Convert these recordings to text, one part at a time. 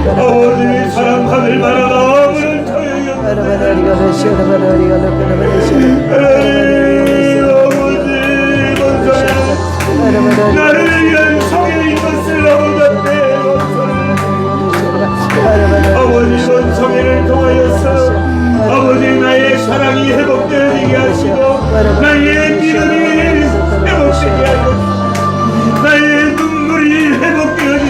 아버지 사랑받을 만한 아무런 저에게 나를 위한 성의 이것을 아버지한테 아버지 이번 성회를 통하여서 아버지 나의 사랑이 회복되게 하시고 나의 믿음이 회복되게 하시고 나의 눈물이 회복되어지는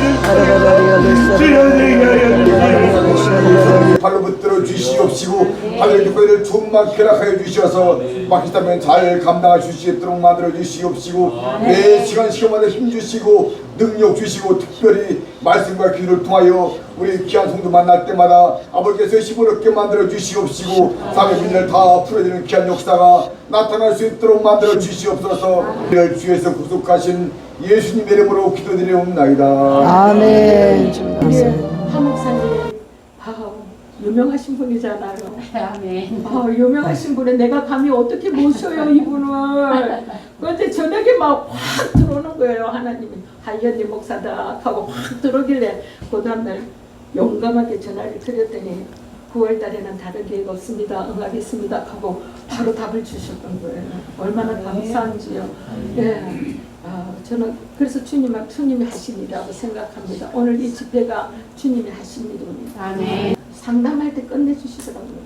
주여 되게 하여 주시옵소서. 발로 붙들어 주시옵시고 하늘 교회를 충만 쾌락하여 주셔서 막히다면 잘 감당할 수 있도록 만들어 주시옵시고 매 시간마다 힘 주시고 능력 주시고 특별히 말씀과 기도를 통하여 우리 귀한 성도 만날 때마다 아버지께서 힘을 얻게 만들어 주시옵시고 삶의 문제를 다 풀어주는 귀한 역사가 나타날 수 있도록 만들어 주시옵소서. 우리를 주에서 구속하신 예수님 이름으로 기도드리옵나이다. 아멘. 하 목사님 유명하신 분이잖아요. 아멘. 유명하신 분에 내가 감히 어떻게 모셔요 이분을. 그런데 저녁에 막 확 들어오는 거예요. 하나님이 하이언님 목사다 하고 확 들어오길래 그 다음날 용감하게 전화를 드렸더니 9월 달에는 다른 계획 없습니다. 응하겠습니다 하고 바로 답을 주셨던 거예요. 얼마나 감사한지요. 예. 저는 그래서 주님이 하신 일이라고 생각합니다. 오늘 이 집회가 주님이 하신 일입니다. 아멘. 상담할 때 끝내주시더라고요.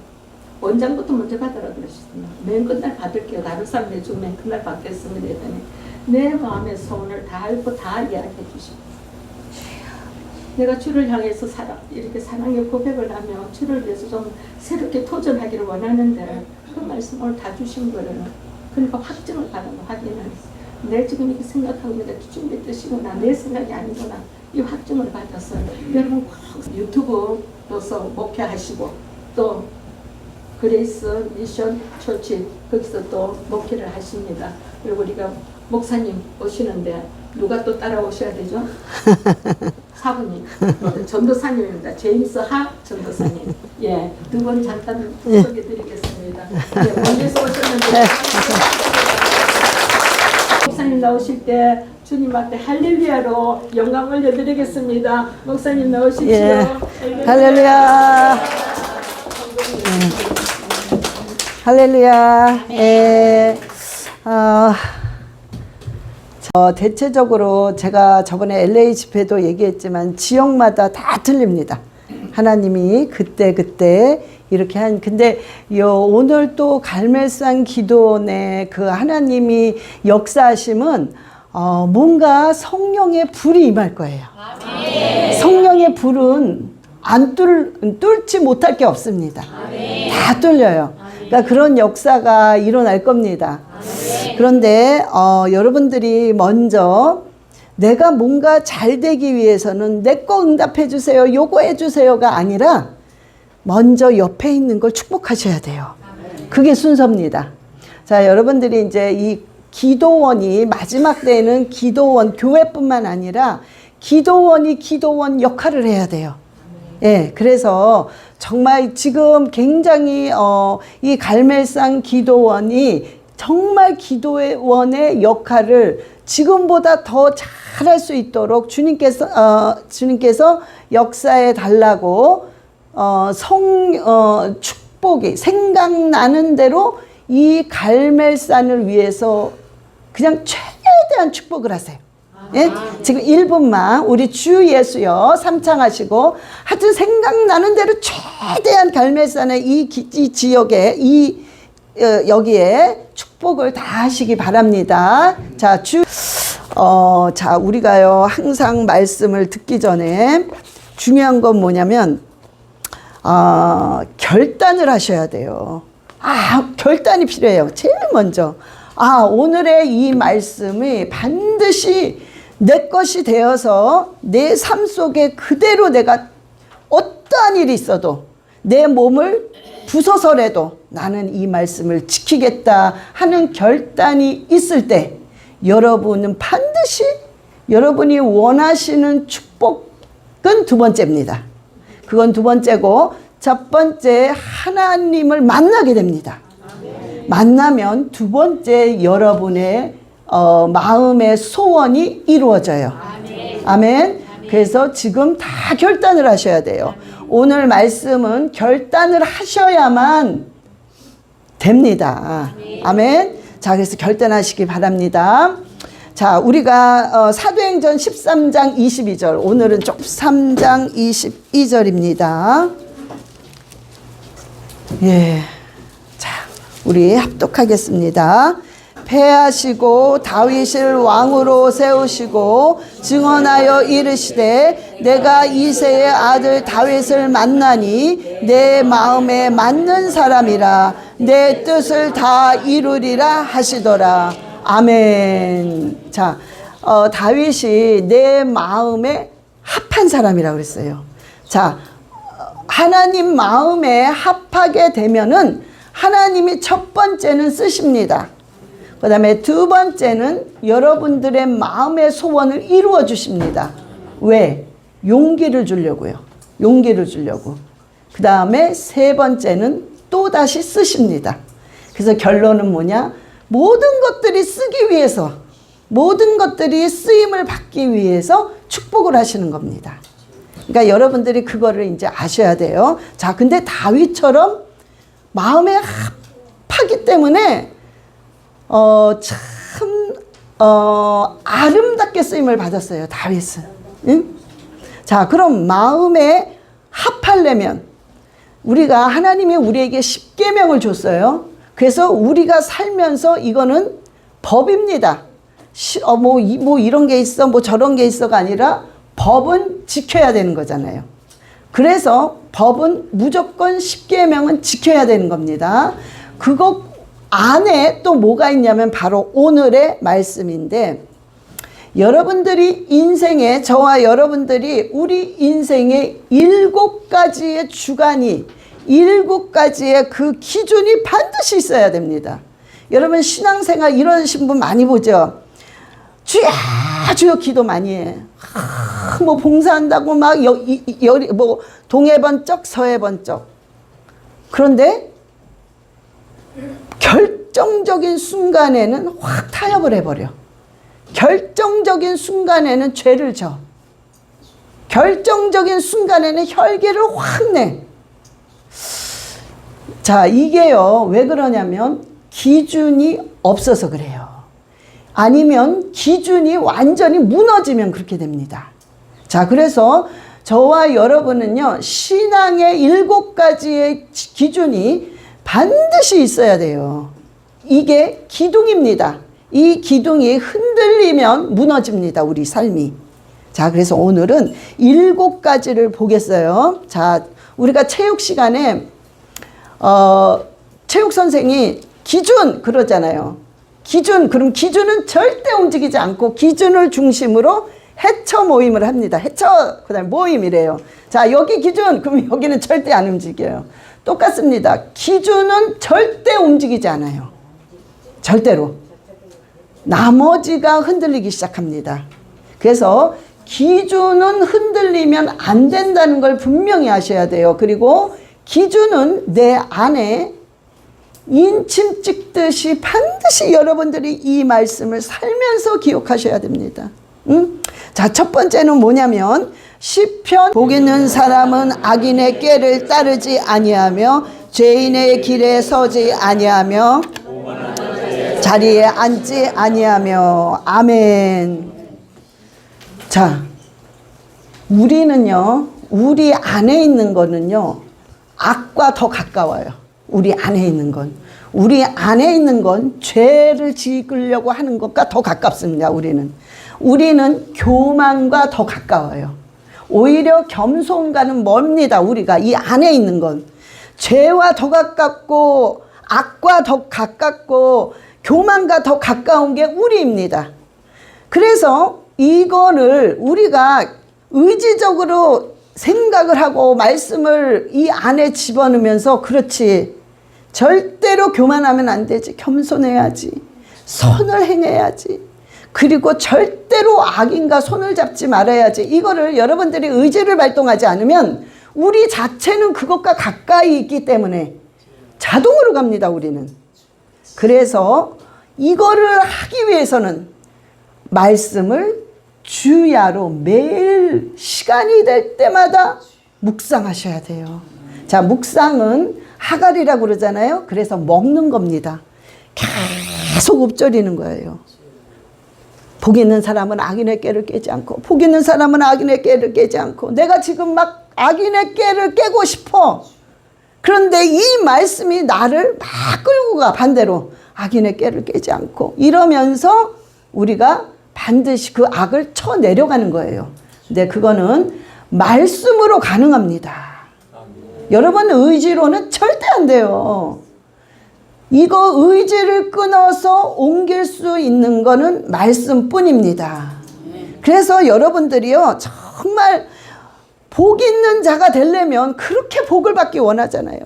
원장부터 먼저 받으라 그러시더라고요. 맨 끝날 받을게요. 다른 사람 내주면 그날 받겠습니다 했더니 내 마음의 소원을 다 알고 다 이야기해 주시고 내가 주를 향해서 이렇게 사랑의 고백을 하며 주를 위해서 좀 새롭게 도전하기를 원하는데 그 말씀 오늘 다 주신 거예요. 그러니까 확증을 받는 확인을 했어요. 내 지금 이렇게 생각하고 있는데 주님의 뜻이구나, 내 생각이 아니구나, 이 확증을 받았어요. 여러분 꼭 유튜브로서 목회하시고 또 그레이스 미션 처치 거기서 또 목회를 하십니다. 그리고 우리가 목사님 오시는데 누가 또 따라오셔야 되죠? 사부님, 전도사님입니다. 제임스 하 전도사님. 예, 두 분 잠깐 소개드리겠습니다. 예, 먼저서 오셨는데 목사님 나오실 때 주님 앞에 할렐루야로 영광 올려드리겠습니다. 목사님 나오십시오. 예. 할렐루야. 할렐루야. 예. 대체적으로 제가 저번에 LA 집회도 얘기했지만 지역마다 다 틀립니다. 하나님이 그때 이렇게 근데 오늘 또 갈멜산 기도원의 그 하나님이 역사하심은 뭔가 성령의 불이 임할 거예요. 성령의 불은 뚫지 못할 게 없습니다. 다 뚫려요. 그러니까 그런 역사가 일어날 겁니다. 그런데 여러분들이 먼저 내가 뭔가 잘 되기 위해서는 내 거 응답해 주세요, 요거 해 주세요가 아니라 먼저 옆에 있는 걸 축복하셔야 돼요. 그게 순서입니다. 자, 여러분들이 이제 이 기도원이 마지막 때에는 기도원, 교회뿐만 아니라 기도원이 기도원 역할을 해야 돼요. 예, 그래서 정말 지금 굉장히 이 갈멜산 기도원이 정말 기도원의 역할을 지금보다 더 잘할 수 있도록 주님께서 역사해 달라고 축복이 생각나는 대로 이 갈멜산을 위해서 그냥 최대한 축복을 하세요. 예? 지금 1분만 우리 주 예수여 삼창하시고 하여튼 생각나는 대로 최대한 갈멜산의 이 지역에 여기에 축복을 다 하시기 바랍니다. 자, 자, 우리가요 항상 말씀을 듣기 전에 중요한 건 뭐냐면 결단을 하셔야 돼요. 결단이 필요해요. 제일 먼저 오늘의 이 말씀이 반드시 내 것이 되어서 내 삶 속에 그대로 내가 어떠한 일이 있어도 내 몸을 부서서라도 나는 이 말씀을 지키겠다 하는 결단이 있을 때 여러분은 반드시 여러분이 원하시는 축복은 두 번째입니다. 그건 두 번째고 첫 번째 하나님을 만나게 됩니다. 만나면 두 번째 여러분의 마음의 소원이 이루어져요. 아멘. 그래서 지금 다 결단을 하셔야 돼요. 오늘 말씀은 결단을 하셔야만 됩니다. 아멘. 자, 그래서 결단하시기 바랍니다. 자, 우리가 사도행전 13장 22절, 오늘은 13장 22절입니다. 예. 자, 우리 합독하겠습니다. 패하시고 다윗을 왕으로 세우시고 증언하여 이르시되 내가 이새의 아들 다윗을 만나니 내 마음에 맞는 사람이라 내 뜻을 다 이루리라 하시더라. 아멘. 자, 다윗이 내 마음에 합한 사람이라고 그랬어요. 자, 하나님 마음에 합하게 되면은 하나님이 첫 번째는 쓰십니다. 그 다음에 두 번째는 여러분들의 마음의 소원을 이루어 주십니다. 왜? 용기를 주려고요. 용기를 주려고. 그 다음에 세 번째는 또다시 쓰십니다. 그래서 결론은 뭐냐? 모든 것들이 쓰기 위해서, 모든 것들이 쓰임을 받기 위해서 축복을 하시는 겁니다. 그러니까 여러분들이 그거를 이제 아셔야 돼요. 자, 근데 다윗처럼 마음에 합하기 때문에 아름답게 쓰임을 받았어요, 다윗은. 응? 자, 그럼 마음에 합하려면 우리가 하나님이 우리에게 십계명을 줬어요. 그래서 우리가 살면서 이거는 법입니다. 뭐 이런 게 있어, 뭐 저런 게 있어가 아니라 법은 지켜야 되는 거잖아요. 그래서 법은 무조건 십계명은 지켜야 되는 겁니다. 그거 안에 또 뭐가 있냐면 바로 오늘의 말씀인데, 여러분들이 인생에, 저와 여러분들이 우리 인생에 7가지의 주관이, 7가지의 그 기준이 반드시 있어야 됩니다. 여러분 신앙생활 이러신 분 많이 보죠. 주여 주여 기도 많이 해. 뭐 봉사한다고 막 뭐 동해 번쩍 서해 번쩍. 그런데 결정적인 순간에는 확 타협을 해버려. 결정적인 순간에는 죄를 져. 결정적인 순간에는 혈기를 확 내. 자, 이게요, 왜 그러냐면 기준이 없어서 그래요. 아니면 기준이 완전히 무너지면 그렇게 됩니다. 자, 그래서 저와 여러분은요, 신앙의 7가지의 기준이 반드시 있어야 돼요. 이게 기둥입니다. 이 기둥이 흔들리면 무너집니다, 우리 삶이. 자, 그래서 오늘은 7가지를 보겠어요. 자, 우리가 체육 시간에 체육 선생이 기준 그러잖아요. 기준, 그럼 기준은 절대 움직이지 않고 기준을 중심으로 해처 모임을 합니다. 해처, 그 다음에 모임이래요. 자, 여기 기준, 그럼 여기는 절대 안 움직여요. 똑같습니다. 기준은 절대 움직이지 않아요. 절대로. 나머지가 흔들리기 시작합니다. 그래서 기준은 흔들리면 안 된다는 걸 분명히 아셔야 돼요. 그리고 기준은 내 안에 인침 찍듯이 반드시 여러분들이 이 말씀을 살면서 기억하셔야 됩니다. 응? 자, 첫 번째는 뭐냐면 시편, 복 있는 사람은 악인의 꾀를 따르지 아니하며 죄인의 길에 서지 아니하며 자리에 앉지 아니하며. 아멘. 자, 우리는요, 우리 안에 있는 거는요, 악과 더 가까워요. 우리 안에 있는 건. 우리 안에 있는 건 죄를 지으려고 하는 것과 더 가깝습니다. 우리는 교만과 더 가까워요. 오히려 겸손과는 멉니다. 우리가 이 안에 있는 건. 죄와 더 가깝고 악과 더 가깝고 교만과 더 가까운 게 우리입니다. 그래서 이거를 우리가 의지적으로 생각을 하고 말씀을 이 안에 집어넣으면서, 그렇지, 절대로 교만하면 안 되지, 겸손해야지, 선을 행해야지, 그리고 절대로 악인과 손을 잡지 말아야지, 이거를 여러분들이 의지를 발동하지 않으면 우리 자체는 그것과 가까이 있기 때문에 자동으로 갑니다, 우리는. 그래서 이거를 하기 위해서는 말씀을 주야로 매일 시간이 될 때마다 묵상하셔야 돼요. 자, 묵상은 하갈이라고 그러잖아요. 그래서 먹는 겁니다. 계속 읊조리는 거예요. 복 있는 사람은 악인의 깨를 깨지 않고, 복 있는 사람은 악인의 깨를 깨지 않고, 내가 지금 막 악인의 깨를 깨고 싶어. 그런데 이 말씀이 나를 막 끌고 가, 반대로. 악인의 깨를 깨지 않고. 이러면서 우리가 반드시 그 악을 쳐 내려가는 거예요. 근데 그거는 말씀으로 가능합니다. 여러분 의지로는 절대 안 돼요. 이거 의지를 끊어서 옮길 수 있는 거는 말씀뿐입니다. 그래서 여러분들이요, 정말 복 있는 자가 되려면 그렇게 복을 받기 원하잖아요.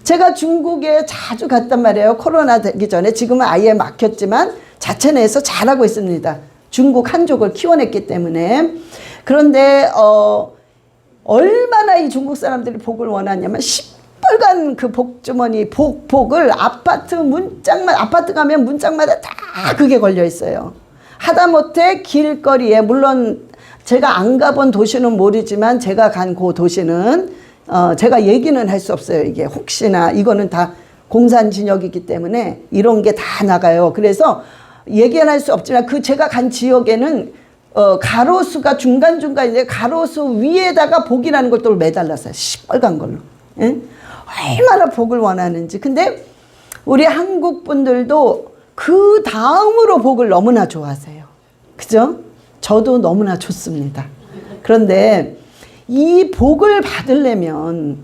제가 중국에 자주 갔단 말이에요. 코로나 되기 전에. 지금은 아예 막혔지만 자체 내에서 잘하고 있습니다. 중국 한족을 키워냈기 때문에. 그런데 얼마나 이 중국 사람들이 복을 원하냐면 시뻘건 그 복주머니 복을 아파트 가면 문짝마다 다 그게 걸려 있어요. 하다못해 길거리에, 물론 제가 안 가본 도시는 모르지만 제가 간 그 도시는 제가 얘기는 할 수 없어요. 이게 혹시나 이거는 다 공산진역이기 때문에 이런 게 다 나가요. 그래서 얘기는 할 수 없지만 그 제가 간 지역에는 가로수가 중간중간인데 가로수 위에다가 복이라는 걸 또 매달렸어요. 시뻘건 걸로. 예? 얼마나 복을 원하는지. 근데 우리 한국 분들도 그 다음으로 복을 너무나 좋아하세요. 그죠? 저도 너무나 좋습니다. 그런데 이 복을 받으려면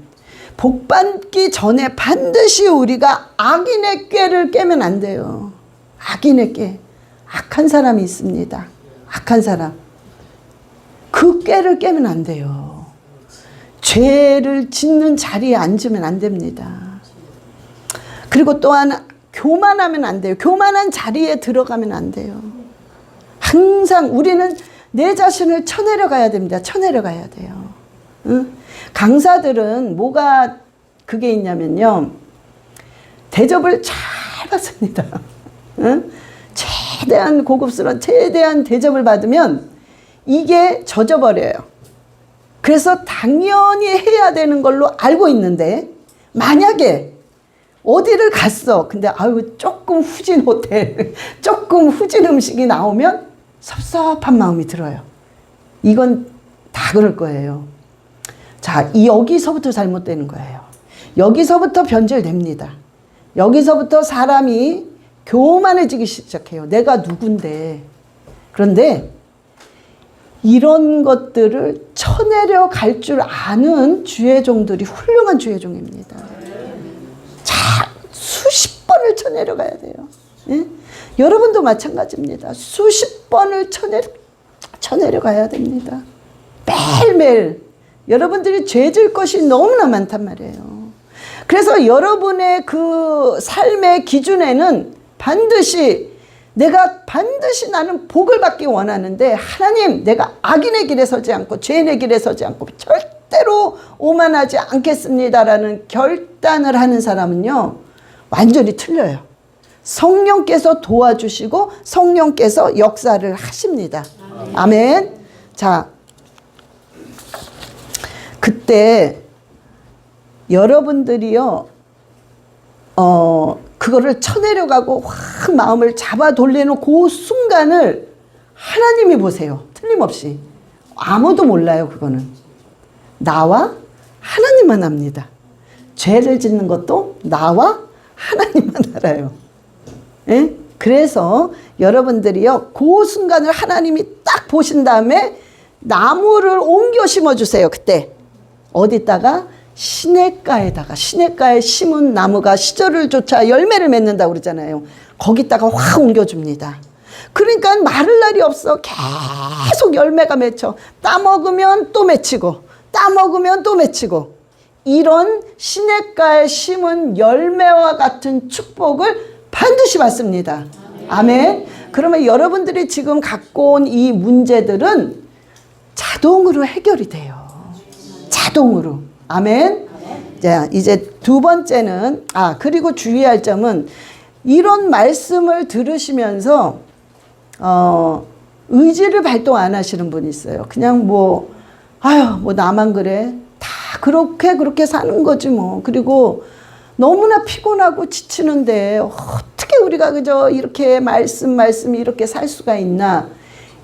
복 받기 전에 반드시 우리가 악인의 꾀를 깨면 안 돼요. 악인의 꾀. 악한 사람이 있습니다. 악한 사람. 그 꾀를 깨면 안 돼요. 죄를 짓는 자리에 앉으면 안 됩니다. 그리고 또한 교만하면 안 돼요. 교만한 자리에 들어가면 안 돼요. 항상 우리는 내 자신을 쳐내려가야 됩니다. 쳐내려가야 돼요. 응? 강사들은 뭐가 그게 있냐면요, 대접을 잘 받습니다. 응? 최대한 고급스러운 최대한 대접을 받으면 이게 젖어버려요. 그래서 당연히 해야 되는 걸로 알고 있는데, 만약에 어디를 갔어. 근데 아유 조금 후진 호텔, 조금 후진 음식이 나오면 섭섭한 마음이 들어요. 이건 다 그럴 거예요. 자, 여기서부터 잘못되는 거예요. 여기서부터 변절됩니다. 여기서부터 사람이 교만해지기 시작해요. 내가 누군데. 그런데 이런 것들을 쳐내려 갈 줄 아는 주의종들이 훌륭한 주의종입니다. 자, 수십 번을 쳐내려 가야 돼요. 예? 여러분도 마찬가지입니다. 수십 번을 쳐내려 가야 됩니다. 매일매일. 여러분들이 죄질 것이 너무나 많단 말이에요. 그래서 여러분의 그 삶의 기준에는 반드시 나는 복을 받기 원하는데, 하나님, 내가 악인의 길에 서지 않고 죄인의 길에 서지 않고 절대로 오만하지 않겠습니다라는 결단을 하는 사람은요, 완전히 틀려요. 성령께서 도와주시고 성령께서 역사를 하십니다. 아멘. 자, 그때 여러분들이요, 그거를 쳐내려가고 확 마음을 잡아 돌리는 그 순간을 하나님이 보세요. 틀림없이. 아무도 몰라요. 그거는. 나와 하나님만 압니다. 죄를 짓는 것도 나와 하나님만 알아요. 예? 그래서 여러분들이요, 그 순간을 하나님이 딱 보신 다음에 나무를 옮겨 심어주세요. 그때. 어디다가? 시냇가에 심은 나무가 시절을 쫓아 열매를 맺는다고 그러잖아요. 거기다가 확 옮겨줍니다. 그러니까 마를 날이 없어. 계속 열매가 맺혀. 따먹으면 또 맺히고, 따먹으면 또 맺히고. 이런 시냇가에 심은 열매와 같은 축복을 반드시 받습니다. 아멘. 그러면 여러분들이 지금 갖고 온 이 문제들은 자동으로 해결이 돼요. 자동으로. 아멘. 자, 이제 두 번째는, 그리고 주의할 점은, 이런 말씀을 들으시면서 의지를 발동 안 하시는 분이 있어요. 그냥 뭐 아유 뭐 나만 그래. 다 그렇게 사는 거지 뭐. 그리고 너무나 피곤하고 지치는데 어떻게 우리가 그저 이렇게 말씀 이렇게 살 수가 있나.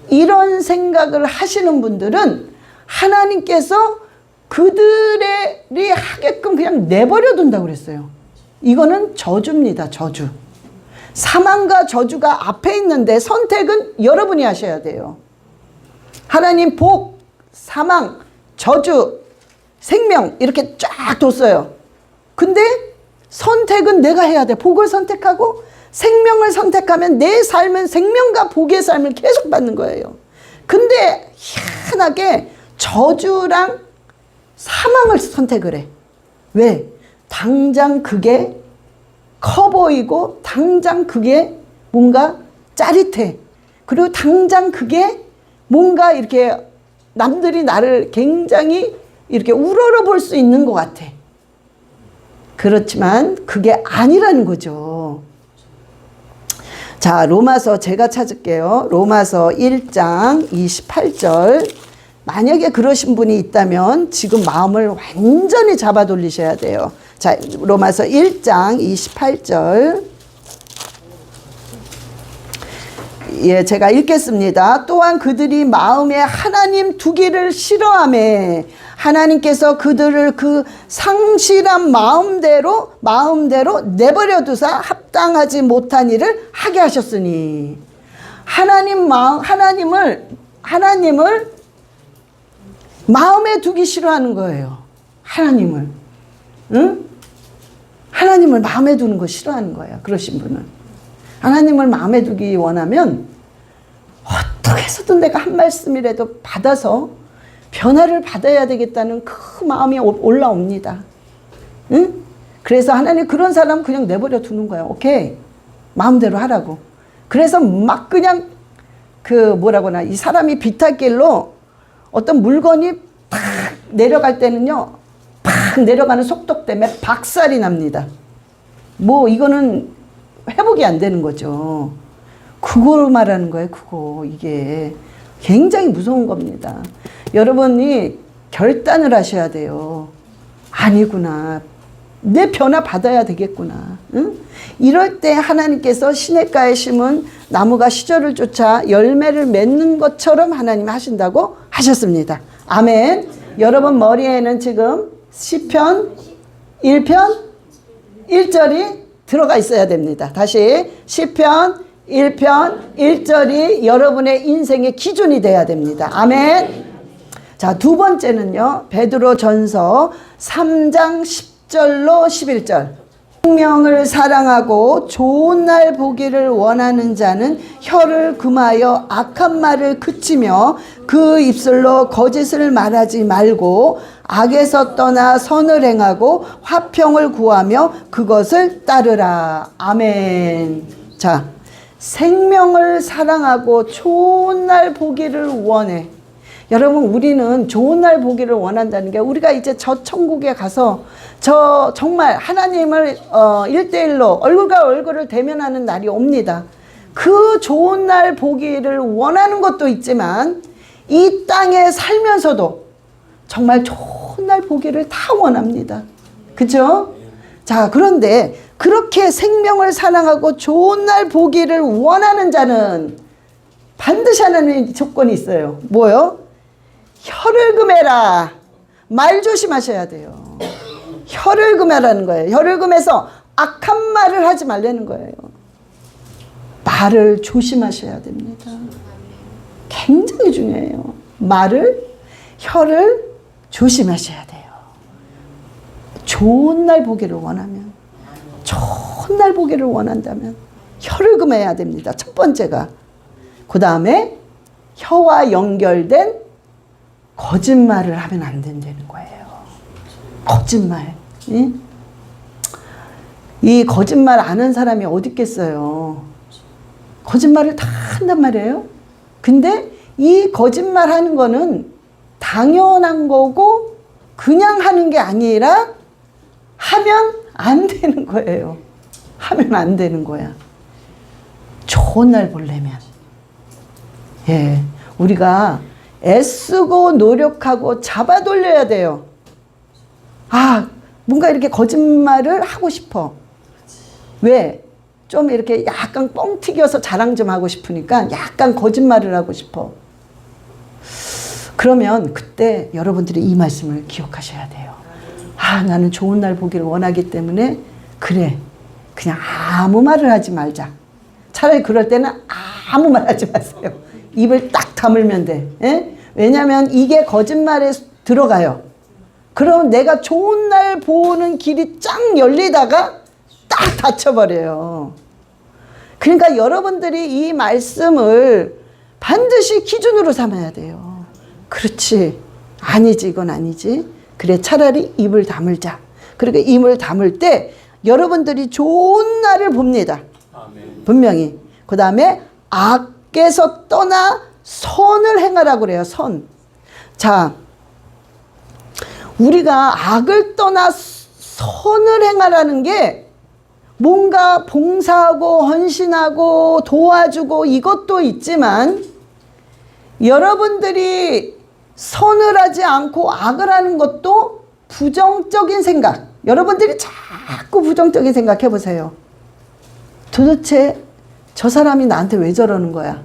이런 생각을 하시는 분들은 하나님께서 그들이 하게끔 그냥 내버려 둔다고 그랬어요. 이거는 저주입니다. 저주. 사망과 저주가 앞에 있는데 선택은 여러분이 하셔야 돼요. 하나님 복, 사망, 저주, 생명 이렇게 쫙 뒀어요. 근데 선택은 내가 해야 돼. 복을 선택하고 생명을 선택하면 내 삶은 생명과 복의 삶을 계속 받는 거예요. 근데 희한하게 저주랑 사망을 선택을 해. 왜? 당장 그게 커 보이고 당장 그게 뭔가 짜릿해. 그리고 당장 그게 뭔가 이렇게 남들이 나를 굉장히 이렇게 우러러 볼 수 있는 것 같아. 그렇지만 그게 아니라는 거죠. 자, 로마서 제가 찾을게요. 로마서 1장 28절. 만약에 그러신 분이 있다면 지금 마음을 완전히 잡아 돌리셔야 돼요. 자, 로마서 1장 28절. 예, 제가 읽겠습니다. 또한 그들이 마음에 하나님 두기를 싫어하매 하나님께서 그들을 그 상실한 마음대로 내버려 두사 합당하지 못한 일을 하게 하셨으니 하나님을 마음에 두기 싫어하는 거예요. 하나님을. 응? 하나님을 마음에 두는 거 싫어하는 거예요. 그러신 분은. 하나님을 마음에 두기 원하면 어떻게 해서든 내가 한 말씀이라도 받아서 변화를 받아야 되겠다는 그 마음이 올라옵니다. 응? 그래서 하나님 그런 사람 그냥 내버려 두는 거예요. 오케이. 마음대로 하라고. 그래서 막 그냥 이 사람이 비탈길로 어떤 물건이 팍 내려갈 때는요. 팍 내려가는 속도 때문에 박살이 납니다. 뭐 이거는 회복이 안 되는 거죠. 그걸 말하는 거예요. 이게 굉장히 무서운 겁니다. 여러분이 결단을 하셔야 돼요. 아니구나. 내 변화 받아야 되겠구나. 응? 이럴 때 하나님께서 시냇가에 심은 나무가 시절을 쫓아 열매를 맺는 것처럼 하나님이 하신다고 하셨습니다. 아멘. 여러분 머리에는 지금 시편 1편 1절이 들어가 있어야 됩니다. 다시 시편 1편 1절이 여러분의 인생의 기준이 돼야 됩니다. 아멘. 자, 두 번째는요. 베드로전서 3장 10절로 11절. 생명을 사랑하고 좋은 날 보기를 원하는 자는 혀를 금하여 악한 말을 그치며 그 입술로 거짓을 말하지 말고 악에서 떠나 선을 행하고 화평을 구하며 그것을 따르라. 아멘. 자, 생명을 사랑하고 좋은 날 보기를 원해. 여러분, 우리는 좋은 날 보기를 원한다는 게 우리가 이제 저 천국에 가서 저 정말 하나님을 1대1로 얼굴과 얼굴을 대면하는 날이 옵니다. 그 좋은 날 보기를 원하는 것도 있지만 이 땅에 살면서도 정말 좋은 날 보기를 다 원합니다. 그죠? 자, 그런데 그렇게 생명을 사랑하고 좋은 날 보기를 원하는 자는 반드시 하나님의 조건이 있어요. 뭐요? 혀를 금해라. 말 조심하셔야 돼요. 혀를 금해라는 거예요. 혀를 금해서 악한 말을 하지 말라는 거예요. 말을 조심하셔야 됩니다. 굉장히 중요해요. 혀를 조심하셔야 돼요. 좋은 날 보기를 원하면, 좋은 날 보기를 원한다면 혀를 금해야 됩니다. 첫 번째가. 그 다음에 혀와 연결된 거짓말을 하면 안 된다는 거예요. 거짓말. 응? 이 거짓말 아는 사람이 어디 있겠어요. 거짓말을 다 한단 말이에요. 근데 이 거짓말 하는 거는 당연한 거고 그냥 하는 게 아니라 하면 안 되는 거예요. 하면 안 되는 거야. 좋은 날 보려면. 예, 우리가 애쓰고 노력하고 잡아 돌려야 돼요. 아, 뭔가 이렇게 거짓말을 하고 싶어. 왜? 좀 이렇게 약간 뻥 튀겨서 자랑 좀 하고 싶으니까 약간 거짓말을 하고 싶어. 그러면 그때 여러분들이 이 말씀을 기억하셔야 돼요. 아, 나는 좋은 날 보기를 원하기 때문에 그래, 그냥 아무 말을 하지 말자. 차라리 그럴 때는 아무 말 하지 마세요. 입을 딱 다물면 돼. 예? 왜냐하면 이게 거짓말에 들어가요. 그럼 내가 좋은 날 보는 길이 쫙 열리다가 딱 닫혀버려요. 그러니까 여러분들이 이 말씀을 반드시 기준으로 삼아야 돼요. 그렇지, 아니지, 이건 아니지. 그래, 차라리 입을 다물자. 그러니까 입을 다물 때 여러분들이 좋은 날을 봅니다. 분명히. 그 다음에 악에서 떠나 선을 행하라고 그래요. 선. 자, 우리가 악을 떠나 선을 행하라는 게 뭔가 봉사하고 헌신하고 도와주고 이것도 있지만, 여러분들이 선을 하지 않고 악을 하는 것도 부정적인 생각. 여러분들이 자꾸 부정적인 생각 해보세요. 도대체 저 사람이 나한테 왜 저러는 거야?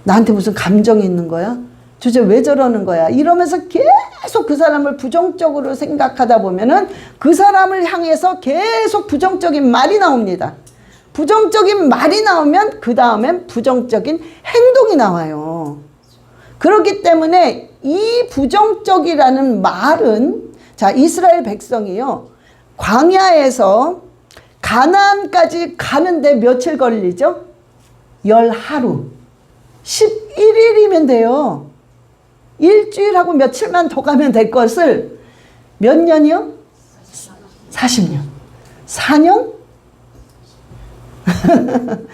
나한테 무슨 감정이 있는 거야? 도대체 왜 저러는 거야? 이러면서 계속 그 사람을 부정적으로 생각하다 보면은 그 사람을 향해서 계속 부정적인 말이 나옵니다. 부정적인 말이 나오면 그 다음엔 부정적인 행동이 나와요. 그렇기 때문에 이 부정적이라는 말은, 자, 이스라엘 백성이요, 광야에서 가나안까지 가는데 며칠 걸리죠? 10하루. 11일이면 돼요. 일주일하고 며칠만 더 가면 될 것을 몇 년이요? 40년. 4년?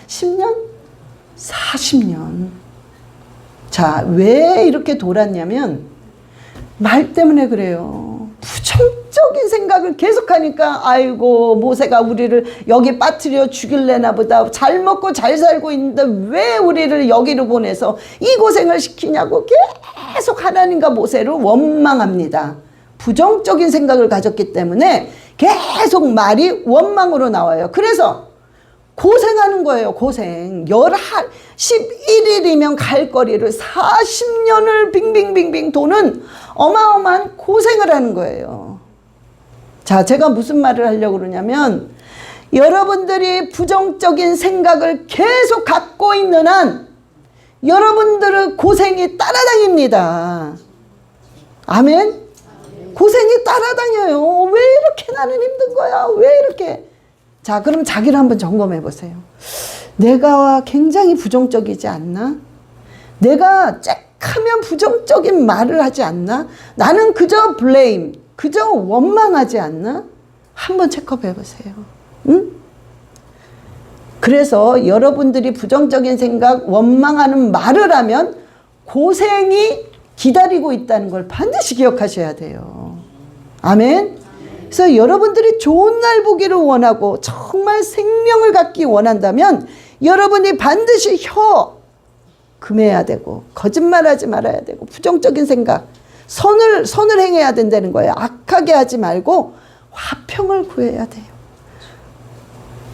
10년? 40년. 자, 왜 이렇게 돌았냐면 말 때문에 그래요. 부정적인 생각을 계속하니까 아이고, 모세가 우리를 여기 빠뜨려 죽일래나 보다. 잘 먹고 잘 살고 있는데 왜 우리를 여기로 보내서 이 고생을 시키냐고 계속 하나님과 모세를 원망합니다. 부정적인 생각을 가졌기 때문에 계속 말이 원망으로 나와요. 그래서 고생하는 거예요. 고생. 11일이면 갈 거리를 40년을 빙빙빙빙 도는 어마어마한 고생을 하는 거예요. 자, 제가 무슨 말을 하려고 그러냐면, 여러분들이 부정적인 생각을 계속 갖고 있는 한 여러분들의 고생이 따라다닙니다. 아멘? 고생이 따라다녀요. 왜 이렇게 나는 힘든 거야? 왜 이렇게? 자, 그럼 자기를 한번 점검해 보세요. 내가 굉장히 부정적이지 않나? 내가 쬐하면 부정적인 말을 하지 않나? 나는 그저 블레임, 그저 원망하지 않나? 한번 체크해 보세요. 응? 그래서 여러분들이 부정적인 생각, 원망하는 말을 하면 고생이 기다리고 있다는 걸 반드시 기억하셔야 돼요. 아멘? 그래서 여러분들이 좋은 날 보기를 원하고 정말 생명을 갖기 원한다면 여러분이 반드시 혀 금해야 되고, 거짓말하지 말아야 되고, 부정적인 생각, 선을 행해야 된다는 거예요. 악하게 하지 말고 화평을 구해야 돼요.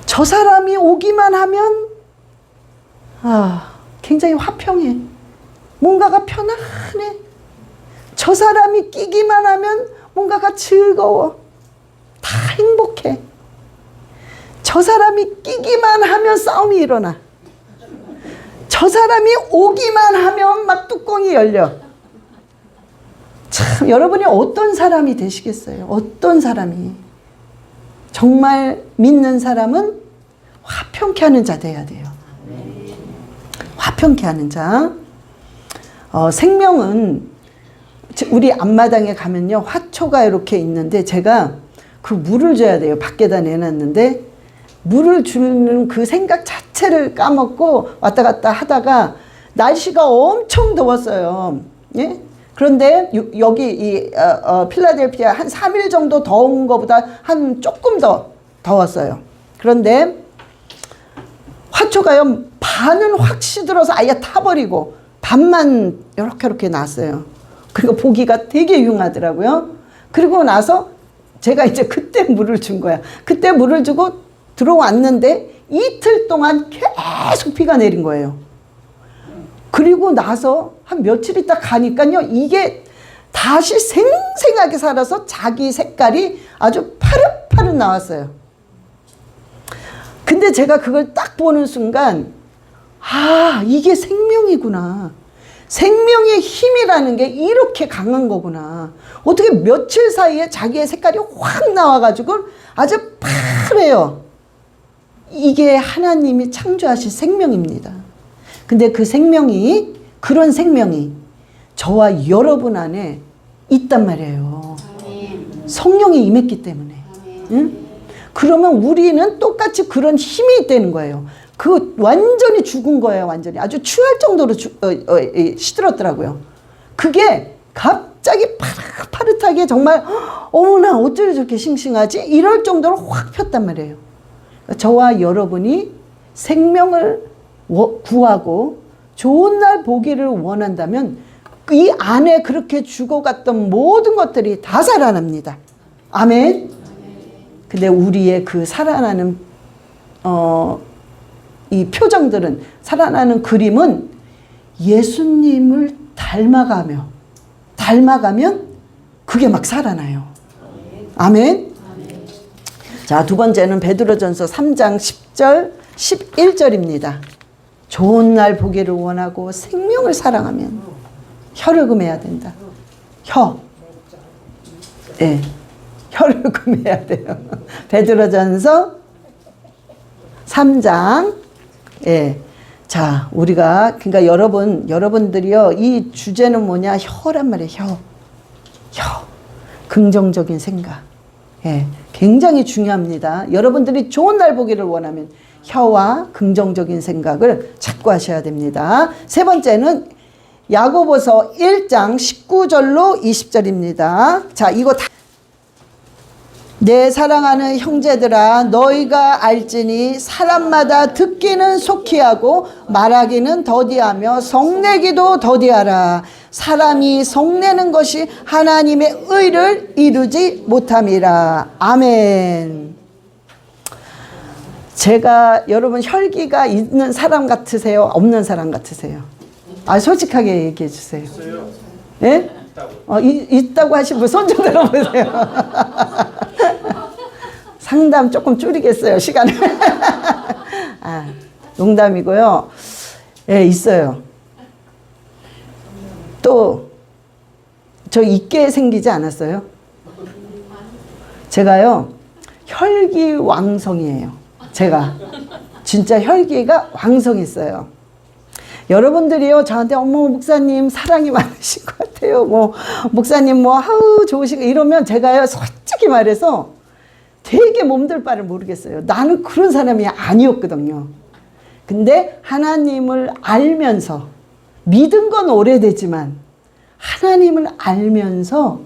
저 사람이 오기만 하면 굉장히 화평해. 뭔가가 편안해. 저 사람이 끼기만 하면 뭔가가 즐거워. 다 행복해. 저 사람이 끼기만 하면 싸움이 일어나. 저 사람이 오기만 하면 막 뚜껑이 열려. 참, 여러분이 어떤 사람이 되시겠어요? 어떤 사람이? 정말 믿는 사람은 화평케 하는 자 돼야 돼요. 화평케 하는 자. 생명은 우리 앞마당에 가면요, 화초가 이렇게 있는데 제가 그 물을 줘야 돼요. 밖에다 내놨는데 물을 주는 그 생각 자체를 까먹고 왔다 갔다 하다가 날씨가 엄청 더웠어요. 예? 그런데 여기 이 필라델피아 한 3일 정도 더운 것보다 한 조금 더 더웠어요. 그런데 화초가요, 반은 확 시들어서 아예 타버리고 반만 이렇게 나왔어요. 그리고 보기가 되게 흉하더라고요. 그리고 나서 제가 이제 그때 물을 준 거야. 그때 물을 주고 들어왔는데 이틀 동안 계속 비가 내린 거예요. 그리고 나서 한 며칠 있다 가니까요, 이게 다시 생생하게 살아서 자기 색깔이 아주 파릇파릇 나왔어요. 근데 제가 그걸 딱 보는 순간, 아, 이게 생명이구나. 생명의 힘이라는 게 이렇게 강한 거구나. 어떻게 며칠 사이에 자기의 색깔이 확 나와가지고 아주 파래요. 이게 하나님이 창조하신 생명입니다. 근데 그 생명이, 그런 생명이 저와 여러분 안에 있단 말이에요. 성령이 임했기 때문에. 응? 그러면 우리는 똑같이 그런 힘이 있다는 거예요. 그 완전히 죽은 거예요. 완전히 아주 추할 정도로 시들었더라고요. 그게 갑자기 파릇파릇하게 정말 어머나 어쩌려 저렇게 싱싱하지? 이럴 정도로 확 폈단 말이에요. 저와 여러분이 생명을 구하고 좋은 날 보기를 원한다면 이 안에 그렇게 죽어갔던 모든 것들이 다 살아납니다. 아멘. 근데 우리의 그 살아나는 이 표정들은, 살아나는 그림은 예수님을 닮아가면 그게 막 살아나요. 아멘. 자, 두 번째는 베드로전서 3장 10절 11절입니다. 좋은 날 보기를 원하고 생명을 사랑하면 혀를 금해야 된다. 혀를 금해야 돼요. 베드로전서 3장. 자, 우리가, 그러니까 여러분들이요, 이 주제는 뭐냐? 혀란 말이에요. 혀. 긍정적인 생각. 굉장히 중요합니다. 여러분들이 좋은 날 보기를 원하면 혀와 긍정적인 생각을 찾고 하셔야 됩니다. 세 번째는 야고보서 1장 19절로 20절입니다. 자, 이거 다. 내 사랑하는 형제들아, 너희가 알지니 사람마다 듣기는 속히 하고 말하기는 더디하며 성내기도 더디하라. 사람이 성내는 것이 하나님의 의를 이루지 못함이라. 아멘. 제가 여러분 혈기가 있는 사람 같으세요? 없는 사람 같으세요? 아, 솔직하게 얘기해 주세요. 예? 있다고 하신 분 손 좀 들어보세요. 상담 조금 줄이겠어요, 시간을. 아, 농담이고요. 예, 있어요. 또, 저 있게 생기지 않았어요? 제가요, 혈기왕성이에요. 제가. 진짜 혈기가 왕성했어요. 여러분들이요, 저한테 어머 목사님 사랑이 많으신 것 같아요. 뭐 목사님 뭐 아우 좋으시고 이러면 제가요, 솔직히 말해서 되게 몸둘 바를 모르겠어요. 나는 그런 사람이 아니었거든요. 근데 하나님을 알면서, 믿은 건 오래되지만 하나님을 알면서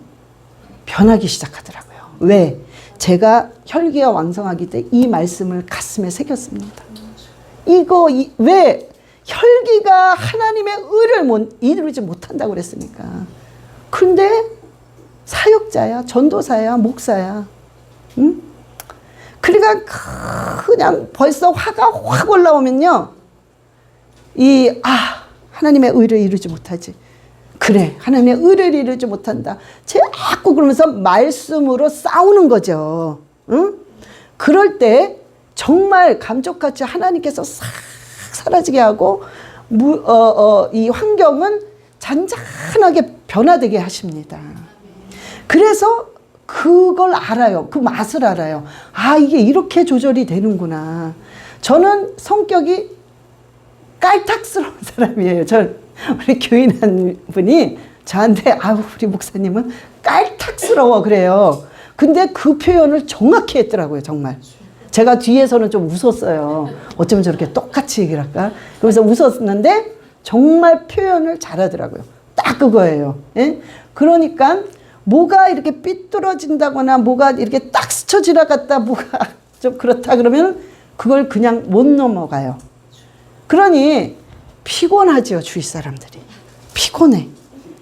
변하기 시작하더라고요. 왜? 제가 혈기가 왕성하기 때문에 이 말씀을 가슴에 새겼습니다. 왜? 혈기가 하나님의 의를 이루지 못한다고 그랬으니까. 근데 사역자야, 전도사야, 목사야. 응? 그러니까 그냥 벌써 화가 확 올라오면요. 하나님의 의를 이루지 못하지. 그래, 하나님의 의를 이루지 못한다. 자꾸 그러면서 말씀으로 싸우는 거죠. 응? 그럴 때 정말 감쪽같이 하나님께서 싹 사라지게 하고 이 환경은 잔잔하게 변화되게 하십니다. 그래서 그걸 알아요. 그 맛을 알아요. 아, 이게 이렇게 조절이 되는구나. 저는 성격이 깔딱스러운 사람이에요. 우리 교인 한 분이 저한테 우리 목사님은 깔딱스러워 그래요. 근데 그 표현을 정확히 했더라고요. 정말. 제가 뒤에서는 좀 웃었어요. 어쩌면 저렇게 똑같이 얘기를 할까? 그래서 웃었는데 정말 표현을 잘하더라고요. 딱 그거예요. 예? 그러니까 뭐가 이렇게 삐뚤어진다거나 뭐가 이렇게 딱 스쳐 지나갔다 뭐가 좀 그렇다 그러면 그걸 그냥 못 넘어가요. 그러니 피곤하죠, 주위 사람들이. 피곤해.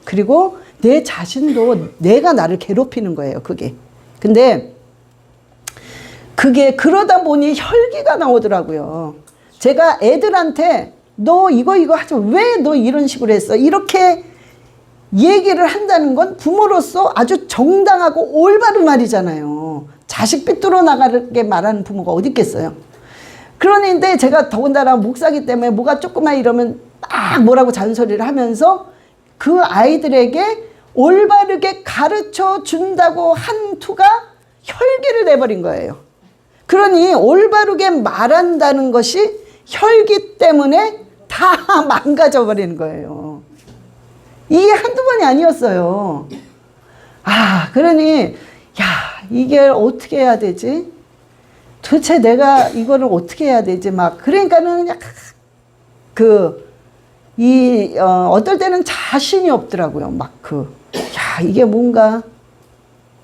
그리고 내 자신도 내가 나를 괴롭히는 거예요, 그게. 근데 그게 그러다 보니 혈기가 나오더라고요. 제가 애들한테 너 이거 하지 마. 왜 너 이런 식으로 했어? 이렇게 얘기를 한다는 건 부모로서 아주 정당하고 올바른 말이잖아요. 자식 삐뚤어 나가게 말하는 부모가 어디 있겠어요. 그런데 제가 더군다나 목사기 때문에 뭐가 조금만 이러면 막 뭐라고 잔소리를 하면서 그 아이들에게 올바르게 가르쳐 준다고 한 투가 혈기를 내버린 거예요. 그러니 올바르게 말한다는 것이 혈기 때문에 다 망가져 버리는 거예요. 이게 한두 번이 아니었어요. 그러니 야, 이게 어떻게 해야 되지? 도대체 내가 이거를 어떻게 해야 되지? 막 그러니까는 약간 어떨 때는 자신이 없더라고요. 야, 이게 뭔가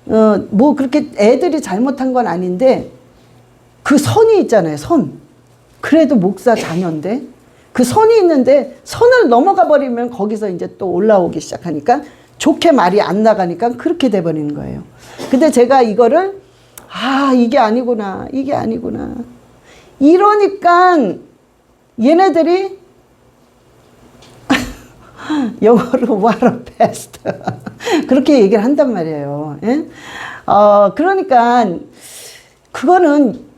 뭐 그렇게 애들이 잘못한 건 아닌데 그 선이 있잖아요. 선. 그래도 목사 자녀인데 그 선이 있는데 선을 넘어가 버리면 거기서 이제 또 올라오기 시작하니까 좋게 말이 안 나가니까 그렇게 돼버리는 거예요. 근데 제가 이거를 이게 아니구나, 이게 아니구나. 이러니까 얘네들이 영어로 what a pest 그렇게 얘기를 한단 말이에요. 예? 그러니까 그거는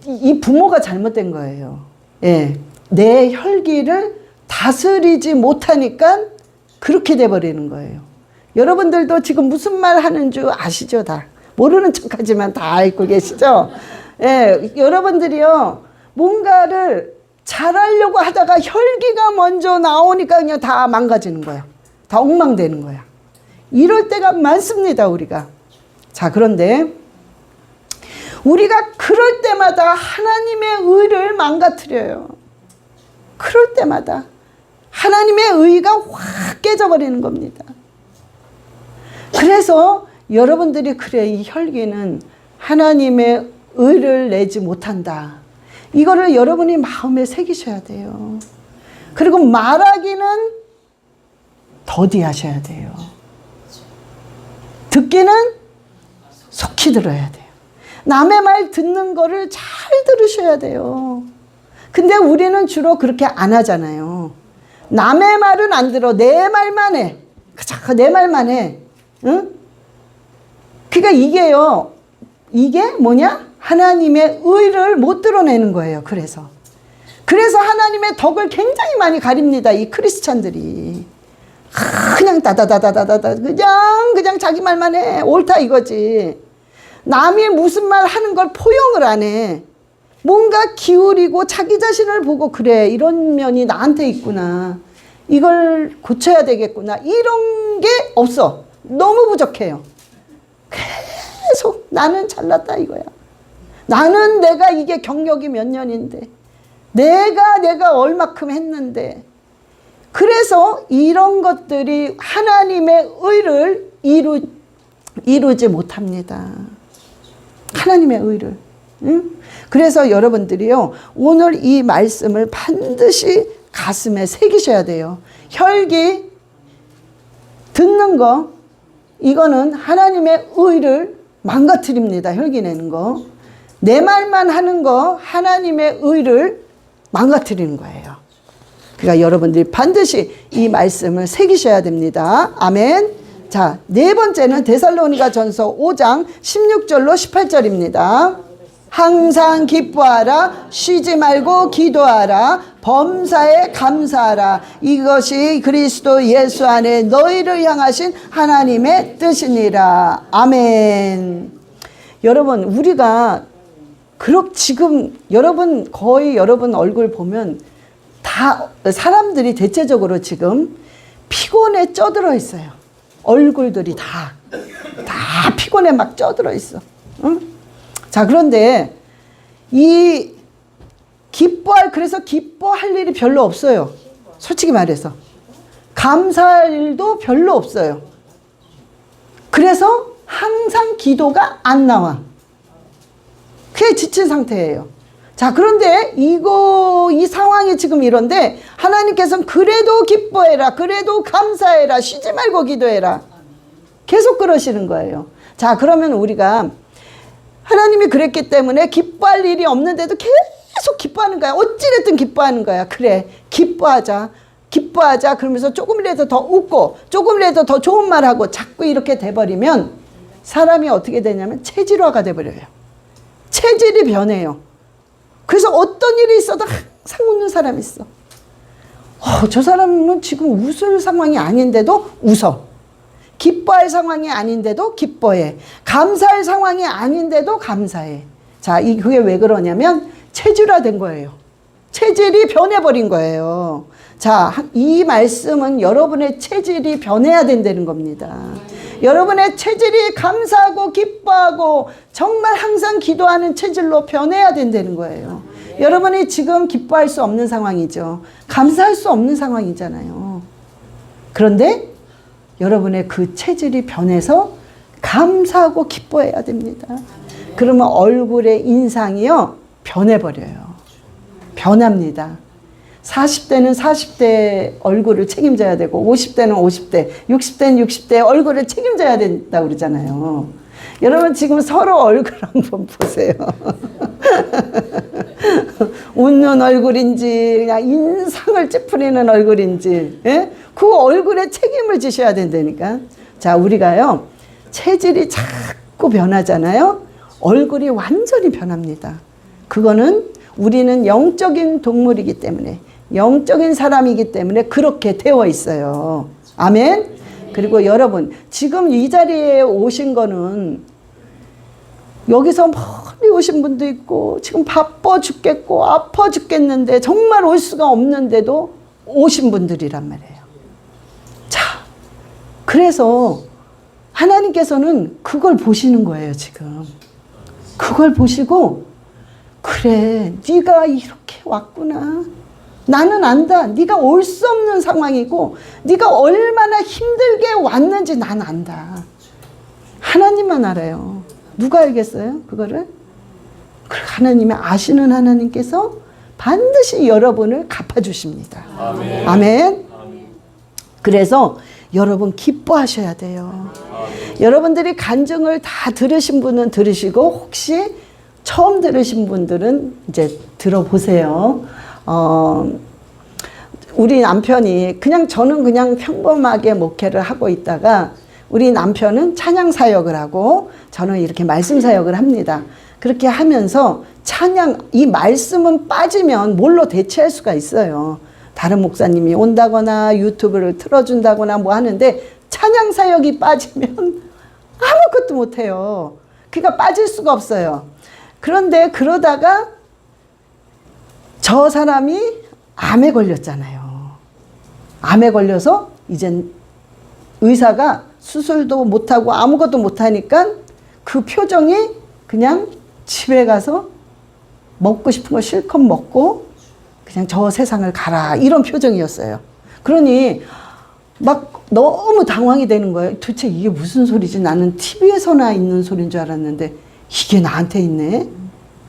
이 부모가 잘못된 거예요. 예. 내 혈기를 다스리지 못하니까 그렇게 돼버리는 거예요. 여러분들도 지금 무슨 말 하는 줄 아시죠? 다. 모르는 척하지만 다 알고 계시죠? 예. 여러분들이요. 뭔가를 잘하려고 하다가 혈기가 먼저 나오니까 그냥 다 망가지는 거야. 다 엉망되는 거야. 이럴 때가 많습니다, 우리가. 자, 그런데 우리가 그럴 때마다 하나님의 의를 망가뜨려요. 그럴 때마다 하나님의 의가 확 깨져버리는 겁니다. 그래서 여러분들이 그래, 이 혈기는 하나님의 의를 내지 못한다. 이거를 여러분이 마음에 새기셔야 돼요. 그리고 말하기는 더디하셔야 돼요. 듣기는 속히 들어야 돼요. 남의 말 듣는 거를 잘 들으셔야 돼요. 근데 우리는 주로 그렇게 안 하잖아요. 남의 말은 안 들어. 내 말만 해. 자꾸 내 말만 해. 응? 그러니까 이게요. 이게 뭐냐? 하나님의 의를 못 드러내는 거예요. 그래서 하나님의 덕을 굉장히 많이 가립니다. 이 크리스찬들이. 그냥 다다다다다다 그냥 자기 말만 해. 옳다 이거지. 남이 무슨 말 하는 걸 포용을 안 해. 뭔가 기울이고 자기 자신을 보고 그래, 이런 면이 나한테 있구나. 이걸 고쳐야 되겠구나. 이런 게 없어. 너무 부족해요. 계속 나는 잘났다 이거야. 나는 내가 이게 경력이 몇 년인데 내가 얼마큼 했는데. 그래서 이런 것들이 하나님의 의를 이루지 못합니다. 하나님의 의를. 응? 그래서 여러분들이요, 오늘 이 말씀을 반드시 가슴에 새기셔야 돼요. 혈기 듣는 거, 이거는 하나님의 의를 망가뜨립니다. 혈기 내는 거. 내 말만 하는 거 하나님의 의를 망가뜨리는 거예요. 그러니까 여러분들이 반드시 이 말씀을 새기셔야 됩니다. 아멘. 자, 네 번째는 데살로니가 전서 5장 16절로 18절입니다. 항상 기뻐하라, 쉬지 말고 기도하라, 범사에 감사하라. 이것이 그리스도 예수 안에 너희를 향하신 하나님의 뜻이니라. 아멘. 여러분, 우리가 지금 거의 여러분 얼굴 보면 다 사람들이 대체적으로 지금 피곤에 쪄들어 있어요. 얼굴들이 다 피곤에 막 쪄들어 있어. 응? 자, 그런데 그래서 기뻐할 일이 별로 없어요. 솔직히 말해서. 감사할 일도 별로 없어요. 그래서 항상 기도가 안 나와. 그게 지친 상태예요. 자, 그런데 이 상황이 지금 이런데 하나님께서는 그래도 기뻐해라, 그래도 감사해라, 쉬지 말고 기도해라. 계속 그러시는 거예요. 자, 그러면 우리가 하나님이 그랬기 때문에 기뻐할 일이 없는데도 계속 기뻐하는 거야. 어찌됐든 기뻐하는 거야. 그래, 기뻐하자. 기뻐하자. 그러면서 조금이라도 더 웃고 조금이라도 더 좋은 말하고 자꾸 이렇게 돼버리면 사람이 어떻게 되냐면 체질화가 돼버려요. 체질이 변해요. 그래서 어떤 일이 있어도 항상 웃는 사람이 있어. 저 사람은 지금 웃을 상황이 아닌데도 웃어. 기뻐할 상황이 아닌데도 기뻐해. 감사할 상황이 아닌데도 감사해. 자, 그게 왜 그러냐면 체질화된 거예요. 체질이 변해버린 거예요. 자, 이 말씀은 여러분의 체질이 변해야 된다는 겁니다. 여러분의 체질이 감사하고 기뻐하고 정말 항상 기도하는 체질로 변해야 된다는 거예요. 여러분이 지금 기뻐할 수 없는 상황이죠. 감사할 수 없는 상황이잖아요. 그런데 여러분의 그 체질이 변해서 감사하고 기뻐해야 됩니다. 그러면 얼굴의 인상이요, 변해버려요. 변합니다. 40대는 40대 얼굴을 책임져야 되고 50대는 50대, 60대는 60대 얼굴을 책임져야 된다고 그러잖아요. 여러분 지금 서로 얼굴 한번 보세요. 웃는 얼굴인지 그냥 인상을 찌푸리는 얼굴인지, 예? 그 얼굴에 책임을 지셔야 된다니까. 자, 우리가요 체질이 자꾸 변하잖아요. 얼굴이 완전히 변합니다. 그거는 우리는 영적인 동물이기 때문에, 영적인 사람이기 때문에 그렇게 되어 있어요. 아멘. 그리고 여러분 지금 이 자리에 오신 거는 여기서 멀리 오신 분도 있고 지금 바빠 죽겠고 아파 죽겠는데 정말 올 수가 없는데도 오신 분들이란 말이에요. 자, 그래서 하나님께서는 그걸 보시는 거예요. 지금 그걸 보시고, 그래, 네가 이렇게 왔구나. 나는 안다. 네가 올 수 없는 상황이고 네가 얼마나 힘들게 왔는지 난 안다. 하나님만 알아요. 누가 알겠어요? 그거를? 하나님이 아시는 하나님께서 반드시 여러분을 갚아주십니다. 아멘. 아멘. 그래서 여러분 기뻐하셔야 돼요. 여러분들이 간증을 다 들으신 분은 들으시고 혹시 처음 들으신 분들은 이제 들어보세요. 우리 남편이 저는 그냥 평범하게 목회를 하고 있다가 우리 남편은 찬양 사역을 하고 저는 이렇게 말씀 사역을 합니다. 그렇게 하면서 이 말씀은 빠지면 뭘로 대체할 수가 있어요. 다른 목사님이 온다거나 유튜브를 틀어준다거나 뭐 하는데 찬양 사역이 빠지면 아무것도 못해요. 그러니까 빠질 수가 없어요. 그런데 그러다가 저 사람이 암에 걸렸잖아요. 암에 걸려서 이젠 의사가 수술도 못하고 아무것도 못하니까 그 표정이 그냥 집에 가서 먹고 싶은 거 실컷 먹고 그냥 저 세상을 가라 이런 표정이었어요. 그러니 막 너무 당황이 되는 거예요. 도대체 이게 무슨 소리지? 나는 TV에서나 있는 소리인 줄 알았는데 이게 나한테 있네.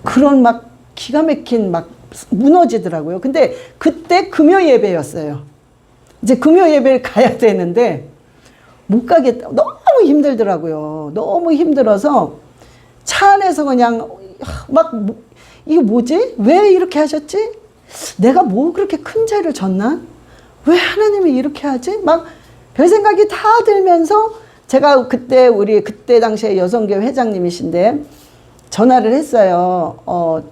그런 막 기가 막힌 막 무너지더라고요. 근데 그때 금요 예배였어요. 이제 금요 예배를 가야 되는데 못 가겠다. 너무 힘들더라고요. 너무 힘들어서 차 안에서 그냥 막 이거 뭐지? 왜 이렇게 하셨지? 내가 뭐 그렇게 큰 죄를 졌나? 왜 하나님이 이렇게 하지? 막 별 생각이 다 들면서 제가 그때 당시에 여성교회 회장님이신데 전화를 했어요.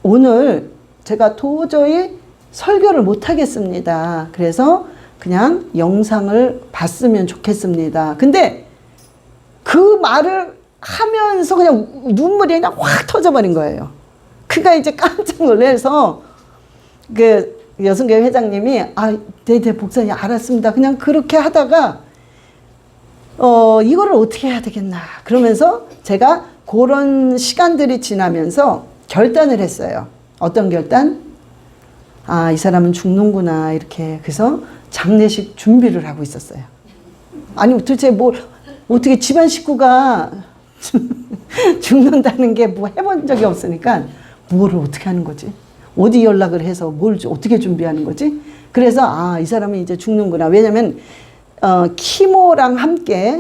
오늘 제가 도저히 설교를 못 하겠습니다. 그래서 그냥 영상을 봤으면 좋겠습니다. 근데 그 말을 하면서 그냥 눈물이 그냥 확 터져버린 거예요. 그가 이제 깜짝 놀라서 그 여성교회 회장님이 네 목사님 알았습니다. 그냥 그렇게 하다가 이거를 어떻게 해야 되겠나 그러면서 제가 그런 시간들이 지나면서 결단을 했어요. 어떤 결단? 이 사람은 죽는구나 이렇게. 그래서 장례식 준비를 하고 있었어요. 아니 도대체 어떻게 집안 식구가 죽는다는 게 뭐 해본 적이 없으니까 뭐를 어떻게 하는 거지? 어디 연락을 해서 뭘 어떻게 준비하는 거지? 그래서 아, 이 사람은 이제 죽는구나. 왜냐면 키모랑 함께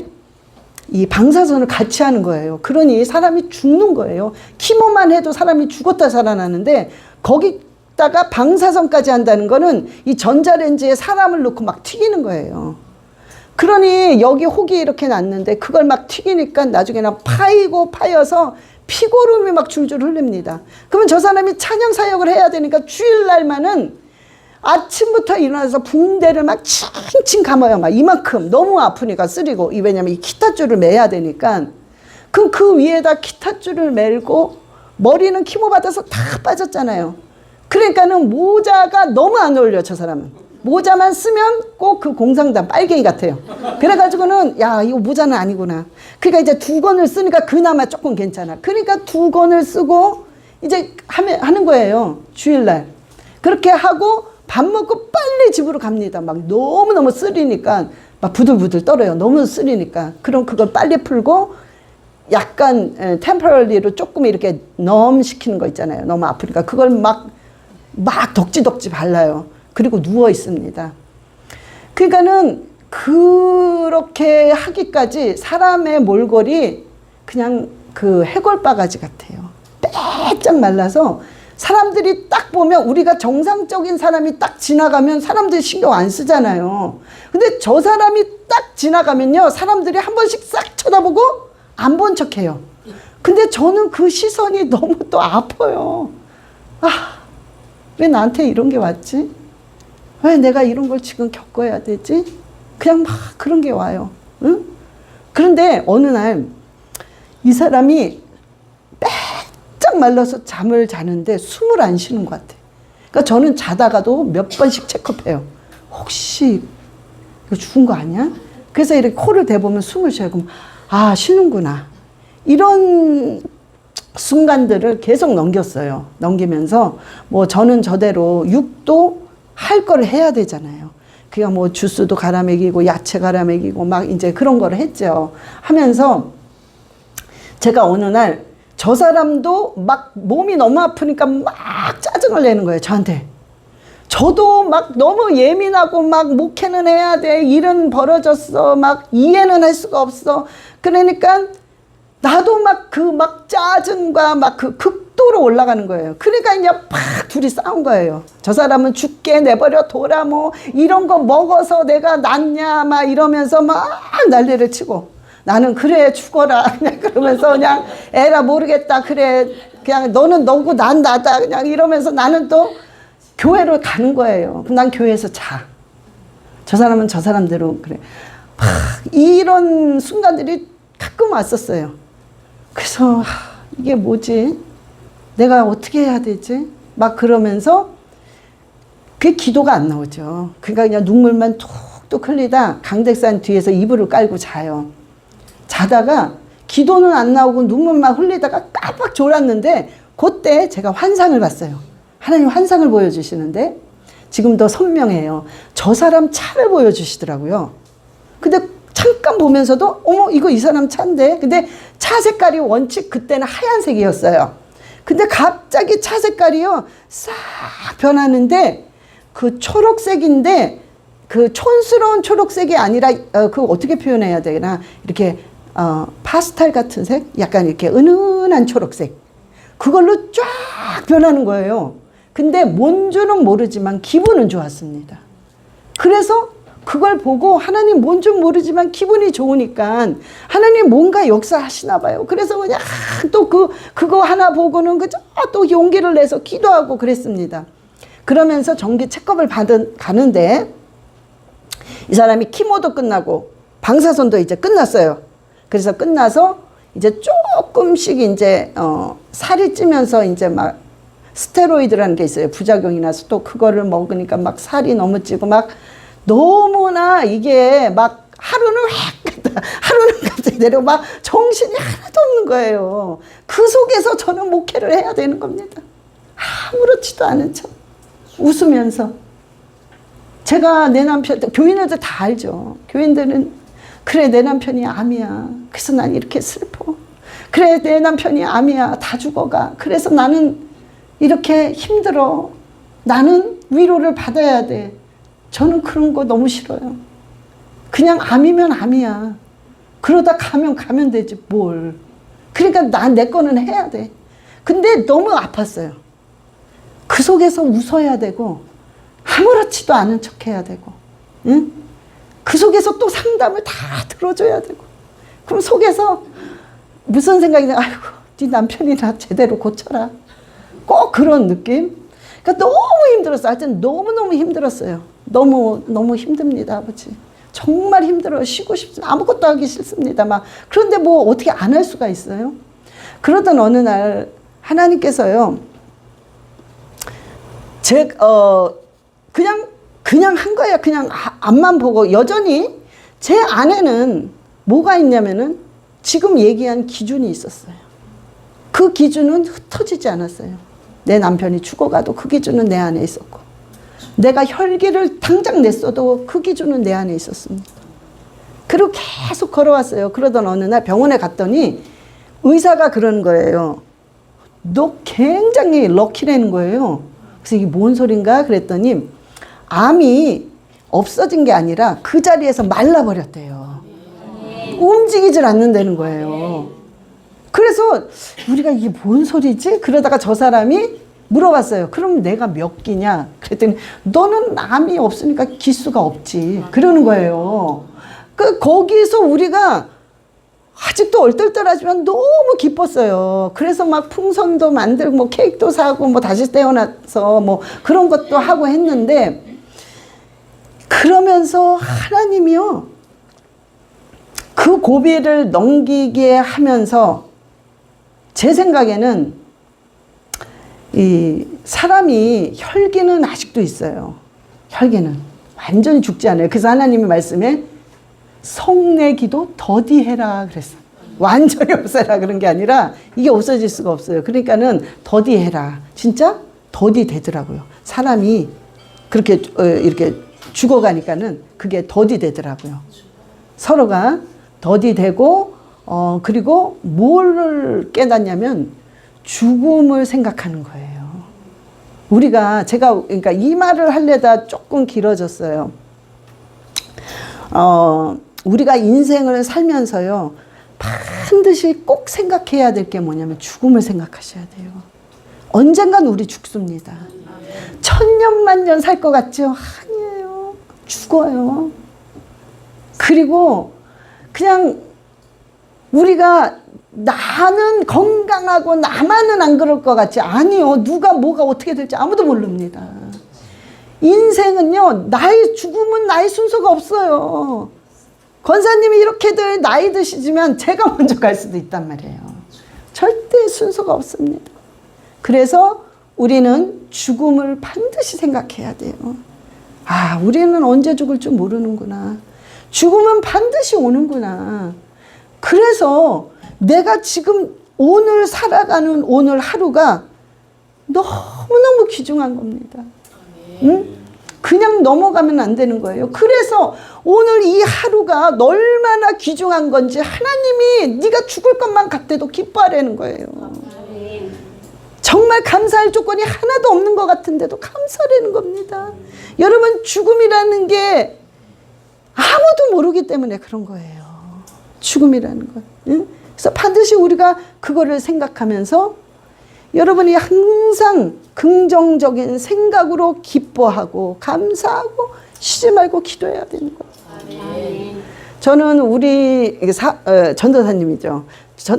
이 방사선을 같이 하는 거예요. 그러니 사람이 죽는 거예요. 키모만 해도 사람이 죽었다 살아나는데 거기다가 방사선까지 한다는 거는 이 전자레인지에 사람을 넣고 막 튀기는 거예요. 그러니 여기 혹이 이렇게 났는데 그걸 막 튀기니까 나중에는 파이고 파여서 피고름이 막 줄줄 흘립니다. 그러면 저 사람이 찬양 사역을 해야 되니까 주일날만은 아침부터 일어나서 붕대를 막 칭칭 감아요. 막 이만큼 너무 아프니까 쓰리고, 왜냐면 이 기타줄을 매야 되니까. 그럼 그 위에다 기타줄을 매고 머리는 키모 받아서 다 빠졌잖아요. 그러니까는 모자가 너무 안 어울려, 저 사람은. 모자만 쓰면 꼭 그 공상단 빨갱이 같아요. 그래가지고는 야, 이거 모자는 아니구나. 그러니까 이제 2권을 쓰니까 그나마 조금 괜찮아. 그러니까 2권을 쓰고 이제 하는 거예요, 주일날. 그렇게 하고 밥 먹고 빨리 집으로 갑니다. 막 너무너무 쓰리니까 막 부들부들 떨어요. 너무 쓰리니까. 그럼 그걸 빨리 풀고 약간 템퍼럴리로 조금 이렇게 넘시키는 거 있잖아요. 너무 아프니까 그걸 막 덕지덕지 발라요. 그리고 누워 있습니다. 그러니까는 그렇게 하기까지 사람의 몰골이 그냥 그 해골바가지 같아요. 빼짝 말라서 사람들이 딱 보면, 우리가 정상적인 사람이 딱 지나가면 사람들이 신경 안 쓰잖아요. 근데 저 사람이 딱 지나가면요, 사람들이 한 번씩 싹 쳐다보고 안 본 척해요. 근데 저는 그 시선이 너무 또 아파요. 아, 왜 나한테 이런 게 왔지? 왜 내가 이런 걸 지금 겪어야 되지? 그냥 막 그런 게 와요. 응? 그런데 어느 날 이 사람이 쫙 말라서 잠을 자는데 숨을 안 쉬는 것 같아요. 그러니까 저는 자다가도 몇 번씩 체크해요. 혹시 이거 죽은 거 아니야? 그래서 이렇게 코를 대보면 숨을 쉬어요. 그럼 아, 쉬는구나. 이런 순간들을 계속 넘겼어요. 넘기면서 뭐 저는 저대로 육도 할 거를 해야 되잖아요. 그냥 뭐 주스도 갈아 먹이고 야채 갈아 먹이고 막 이제 그런 거를 했죠. 하면서 제가 어느 날 저 사람도 막 몸이 너무 아프니까 막 짜증을 내는 거예요, 저한테. 저도 막 너무 예민하고 막 목회는 해야 돼. 일은 벌어졌어. 막 이해는 할 수가 없어. 그러니까 나도 막 짜증과 막 그 극도로 올라가는 거예요. 그러니까 이제 팍 둘이 싸운 거예요. 저 사람은 죽게 내버려 둬라, 뭐 이런 거 먹어서 내가 낫냐 막 이러면서 막 난리를 치고, 나는 그래 죽어라 그냥 그러면서 그냥 에라 모르겠다, 그래 그냥 너는 너고 난 나다 그냥 이러면서 나는 또 교회로 가는 거예요. 그럼 난 교회에서 자. 저 사람은 저 사람대로 그래. 막 이런 순간들이 가끔 왔었어요. 그래서 이게 뭐지? 내가 어떻게 해야 되지? 막 그러면서 그게 기도가 안 나오죠. 그러니까 그냥 눈물만 툭툭 흘리다 강백산 뒤에서 이불을 깔고 자요. 자다가 기도는 안 나오고 눈물만 흘리다가 깜빡 졸았는데 그때 제가 환상을 봤어요. 하나님 환상을 보여주시는데 지금 더 선명해요. 저 사람 차를 보여주시더라고요. 근데 잠깐 보면서도 어머 이거 이 사람 차인데, 근데 차 색깔이 원칙 그때는 하얀색이었어요. 근데 갑자기 차 색깔이요 싹 변하는데 그 초록색인데 그 촌스러운 초록색이 아니라 그 어떻게 표현해야 되나, 이렇게 파스텔 같은 색, 약간 이렇게 은은한 초록색, 그걸로 쫙 변하는 거예요. 근데 뭔지는 모르지만 기분은 좋았습니다. 그래서 그걸 보고 하나님 뭔지 모르지만 기분이 좋으니까 하나님 뭔가 역사하시나 봐요. 그래서 그냥 또 그거 하나 보고는 그저 또 용기를 내서 기도하고 그랬습니다. 그러면서 정기 체크업을 가는데 이 사람이 키모도 끝나고 방사선도 이제 끝났어요. 그래서 끝나서 이제 조금씩 이제 살이 찌면서 이제 막 스테로이드라는 게 있어요. 부작용이 나서 또 그거를 먹으니까 막 살이 너무 찌고 막 너무나 이게 막 하루는 확 갔다 하루는 갑자기 내려 막 정신이 하나도 없는 거예요. 그 속에서 저는 목회를 해야 되는 겁니다. 아무렇지도 않은 척 웃으면서. 제가 내 남편, 교인들도 다 알죠. 교인들은 그래 내 남편이 암이야. 그래서 난 이렇게 슬퍼. 그래 내 남편이 암이야. 다 죽어가. 그래서 나는 이렇게 힘들어. 나는 위로를 받아야 돼. 저는 그런 거 너무 싫어요. 그냥 암이면 암이야. 그러다 가면 되지 뭘. 그러니까 내 거는 해야 돼. 근데 너무 아팠어요. 그 속에서 웃어야 되고 아무렇지도 않은 척 해야 되고, 응? 그 속에서 또 상담을 다 들어줘야 되고. 그럼 속에서 무슨 생각이 나? 아이고, 네 남편이나 제대로 고쳐라. 꼭 그런 느낌? 그러니까 너무 힘들었어요. 하여튼 너무너무 힘들었어요. 너무 힘듭니다, 아버지. 정말 힘들어요. 쉬고 싶습니다. 아무것도 하기 싫습니다. 막. 그런데 뭐 어떻게 안 할 수가 있어요? 그러던 어느 날 하나님께서요, 그냥 한 거예요. 그냥 앞만 보고. 여전히 제 안에는 뭐가 있냐면은 지금 얘기한 기준이 있었어요. 그 기준은 흩어지지 않았어요. 내 남편이 죽어가도 그 기준은 내 안에 있었고, 내가 혈기를 당장 냈어도 그 기준은 내 안에 있었습니다. 그리고 계속 걸어왔어요. 그러던 어느 날 병원에 갔더니 의사가 그러는 거예요. 너 굉장히 럭키라는 거예요. 그래서 이게 뭔 소린가 그랬더니 암이 없어진 게 아니라 그 자리에서 말라버렸대요. 움직이질 않는다는 거예요. 그래서 우리가 이게 뭔 소리지? 그러다가 저 사람이 물어봤어요. 그럼 내가 몇 기냐? 그랬더니 너는 암이 없으니까 기수가 없지. 그러는 거예요. 거기서 우리가 아직도 얼떨떨하지만 너무 기뻤어요. 그래서 막 풍선도 만들고 뭐 케이크도 사고 뭐 다시 떼어놔서 뭐 그런 것도 하고 했는데, 그러면서 하나님이요, 그 고비를 넘기게 하면서 제 생각에는 이 사람이 혈기는 아직도 있어요. 혈기는 완전히 죽지 않아요. 그래서 하나님의 말씀에 성내기도 더디해라 그랬어요. 완전히 없애라 그런 게 아니라 이게 없어질 수가 없어요. 그러니까는 더디해라. 진짜 더디 되더라고요. 사람이 그렇게 이렇게 죽어가니까는 그게 더디 되더라고요. 서로가 더디 되고, 그리고 뭘 깨닫냐면 죽음을 생각하는 거예요. 그러니까 이 말을 하려다 조금 길어졌어요. 우리가 인생을 살면서요, 반드시 꼭 생각해야 될 게 뭐냐면 죽음을 생각하셔야 돼요. 언젠간 우리 죽습니다. 천년만년 살 것 같죠? 아니에요. 죽어요. 그리고 그냥 우리가 나는 건강하고 나만은 안 그럴 것 같지? 아니요. 누가 뭐가 어떻게 될지 아무도 모릅니다. 인생은요, 죽음은 나의 순서가 없어요. 권사님이 이렇게들 나이 드시지만 제가 먼저 갈 수도 있단 말이에요. 절대 순서가 없습니다. 그래서 우리는 죽음을 반드시 생각해야 돼요. 아, 우리는 언제 죽을 줄 모르는구나. 죽음은 반드시 오는구나. 그래서 내가 지금 오늘 살아가는 오늘 하루가 너무너무 귀중한 겁니다. 응? 그냥 넘어가면 안 되는 거예요. 그래서 오늘 이 하루가 얼마나 귀중한 건지 하나님이 네가 죽을 것만 같아도 기뻐하라는 거예요. 정말 감사할 조건이 하나도 없는 것 같은데도 감사하라는 겁니다. 여러분, 죽음이라는 게 아무도 모르기 때문에 그런 거예요. 죽음이라는 것. 응? 그래서 반드시 우리가 그거를 생각하면서 여러분이 항상 긍정적인 생각으로 기뻐하고 감사하고 쉬지 말고 기도해야 되는 거예요. 저는 우리 전도사님이죠.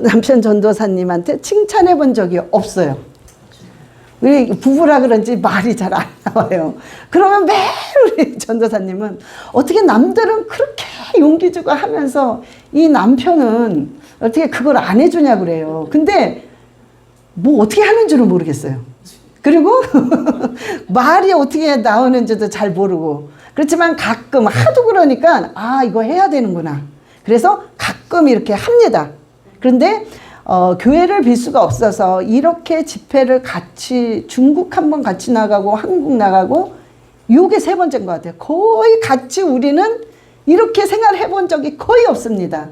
남편 전도사님한테 칭찬해 본 적이 없어요. 우리 부부라 그런지 말이 잘 안 나와요. 그러면 매일 우리 전도사님은 어떻게 남들은 그렇게 용기 주고 하면서 이 남편은 어떻게 그걸 안 해주냐 그래요. 근데 뭐 어떻게 하는 줄은 모르겠어요. 그리고 말이 어떻게 나오는지도 잘 모르고. 그렇지만 가끔 하도 그러니까 이거 해야 되는구나. 그래서 가끔 이렇게 합니다. 그런데 교회를 빌 수가 없어서 이렇게 집회를 같이 중국 한번 같이 나가고 한국 나가고 요게 3번째인 것 같아요. 거의 같이 우리는 이렇게 생활해 본 적이 거의 없습니다.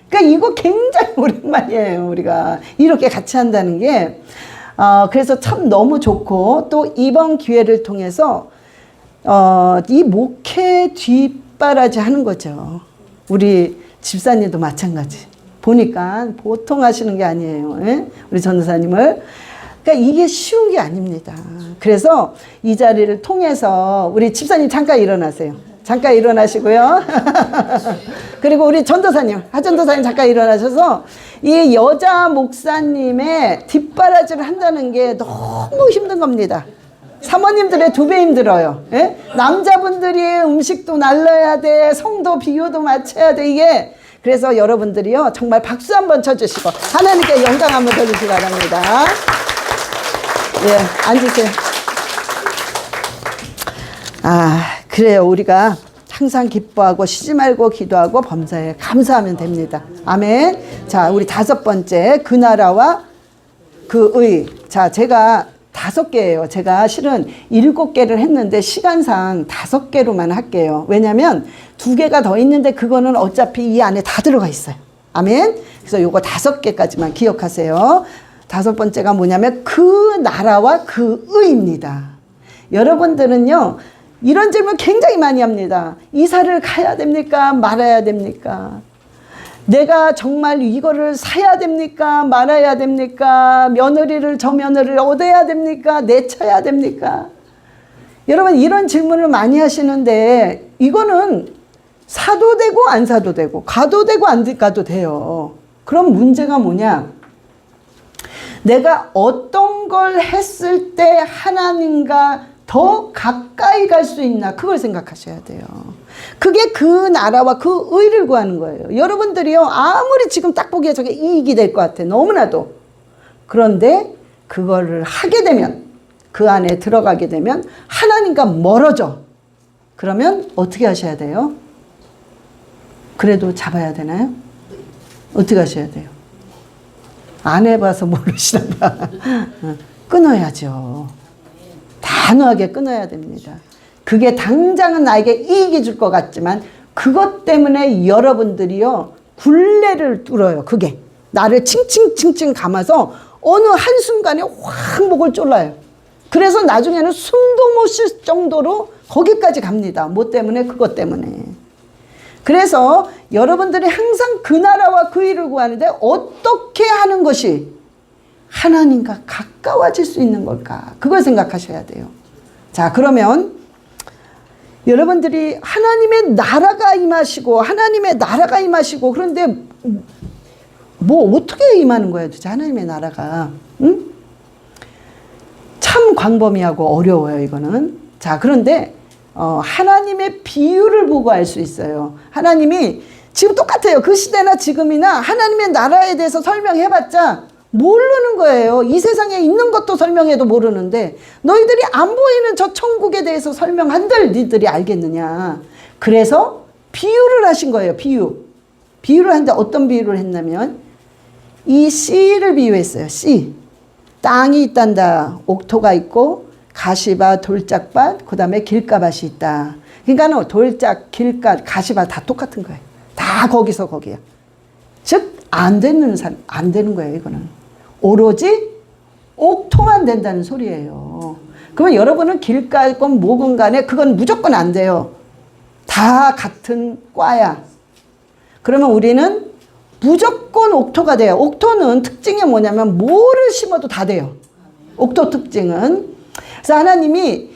그러니까 이거 굉장히 오랜만이에요. 우리가 이렇게 같이 한다는 게 그래서 참 너무 좋고 또 이번 기회를 통해서 이 목회 뒷바라지 하는 거죠. 우리 집사님도 마찬가지. 보니까 보통 하시는 게 아니에요. 예? 우리 전도사님을. 그러니까 이게 쉬운 게 아닙니다. 그래서 이 자리를 통해서 우리 집사님 잠깐 일어나세요. 잠깐 일어나시고요. 그리고 우리 전도사님, 하전도사님 잠깐 일어나셔서 이 여자 목사님의 뒷바라지를 한다는 게 너무 힘든 겁니다. 사모님들의 2배 힘들어요. 예? 남자분들이 음식도 날라야 돼, 성도 비유도 맞춰야 돼, 이게. 그래서 여러분들이요, 정말 박수 한번 쳐주시고, 하나님께 영광 한번 돌리시기 바랍니다. 예, 앉으세요. 그래요. 우리가 항상 기뻐하고 쉬지 말고 기도하고 범사에 감사하면 됩니다. 아멘. 자, 우리 5번째, 그 나라와 그 의. 자, 제가 5개예요. 제가 실은 7개를 했는데 시간상 5개로만 할게요. 왜냐면 2개가 더 있는데 그거는 어차피 이 안에 다 들어가 있어요. 아멘. 그래서 요거 5개까지만 기억하세요. 5번째가 뭐냐면 그 나라와 그 의입니다. 여러분들은요, 이런 질문 굉장히 많이 합니다. 이사를 가야 됩니까? 말아야 됩니까? 내가 정말 이거를 사야 됩니까? 말아야 됩니까? 며느리를, 저 며느리를 얻어야 됩니까? 내쳐야 됩니까? 여러분, 이런 질문을 많이 하시는데 이거는 사도 되고 안 사도 되고 가도 되고 안 가도 돼요. 그럼 문제가 뭐냐? 내가 어떤 걸 했을 때 하나님과 더 가까이 갈 수 있나, 그걸 생각하셔야 돼요. 그게 그 나라와 그 의를 구하는 거예요. 여러분들이요, 아무리 지금 딱 보기에 저게 이익이 될 것 같아, 너무나도. 그런데 그거를 하게 되면, 그 안에 들어가게 되면 하나님과 멀어져. 그러면 어떻게 하셔야 돼요? 그래도 잡아야 되나요? 어떻게 하셔야 돼요? 안 해봐서 모르시나 봐. 끊어야죠. 단호하게 끊어야 됩니다. 그게 당장은 나에게 이익이 줄 것 같지만 그것 때문에 여러분들이요, 굴레를 뚫어요. 그게 나를 칭칭칭칭 감아서 어느 한순간에 확 목을 졸라요. 그래서 나중에는 숨도 못 쉴 정도로 거기까지 갑니다. 뭐 때문에? 그것 때문에. 그래서 여러분들이 항상 그 나라와 그 일을 구하는데 어떻게 하는 것이 하나님과 가까워질 수 있는 걸까? 그걸 생각하셔야 돼요. 자, 그러면 여러분들이 하나님의 나라가 임하시고 하나님의 나라가 임하시고, 그런데 뭐 어떻게 임하는 거예요 도대체 하나님의 나라가? 응? 참 광범위하고 어려워요 이거는. 자, 그런데 하나님의 비유를 보고 알 수 있어요. 하나님이 지금 똑같아요. 그 시대나 지금이나 하나님의 나라에 대해서 설명해봤자 모르는 거예요. 이 세상에 있는 것도 설명해도 모르는데 너희들이 안 보이는 저 천국에 대해서 설명한들 니들이 알겠느냐. 그래서 비유를 하신 거예요. 비유를 하는데 어떤 비유를 했냐면 이 씨를 비유했어요. 씨. 땅이 있단다. 옥토가 있고 가시밭, 돌짝밭, 그 다음에 길가밭이 있다. 그러니까 돌짝, 길가, 가시밭 다 똑같은 거예요. 다 거기서 거기야. 즉 안 되는 거예요. 이거는 오로지 옥토만 된다는 소리예요. 그러면 여러분은 길가건 뭐건 간에 그건 무조건 안 돼요. 다 같은 과야. 그러면 우리는 무조건 옥토가 돼요. 옥토는 특징이 뭐냐면 뭐를 심어도 다 돼요. 옥토 특징은. 그래서 하나님이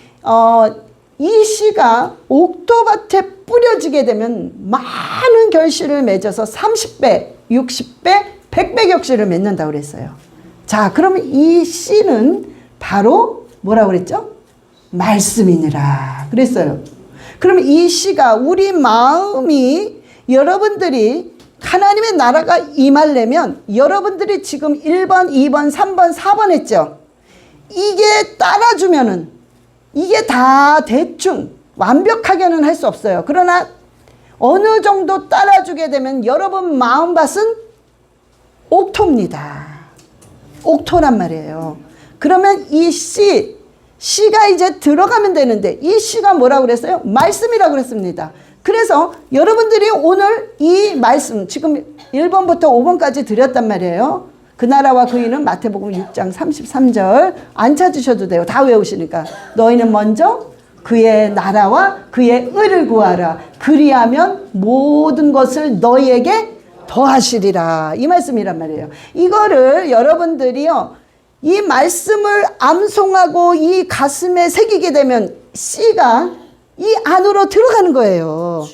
이 씨가 옥토밭에 뿌려지게 되면 많은 결실을 맺어서 30배, 60배, 100배 결실을 맺는다고 그랬어요. 자, 그러면 이 씨는 바로 뭐라고 그랬죠? 말씀이니라 그랬어요. 그러면 이 씨가 우리 마음이 여러분들이 하나님의 나라가 임하려면 여러분들이 지금 1번, 2번, 3번, 4번 했죠? 이게 따라주면은 이게 다 대충 완벽하게는 할 수 없어요. 그러나 어느 정도 따라주게 되면 여러분 마음밭은 옥토입니다. 옥토란 말이에요. 그러면 이 씨가 이제 들어가면 되는데 이 씨가 뭐라고 그랬어요? 말씀이라고 그랬습니다. 그래서 여러분들이 오늘 이 말씀 지금 1번부터 5번까지 드렸단 말이에요. 그 나라와 그 의는 마태복음 6장 33절 안 찾으셔도 돼요. 다 외우시니까. 너희는 먼저 그의 나라와 그의 의를 구하라. 그리하면 모든 것을 너희에게 더하시리라. 이 말씀이란 말이에요. 이거를 여러분들이요, 이 말씀을 암송하고 이 가슴에 새기게 되면 씨가 이 안으로 들어가는 거예요.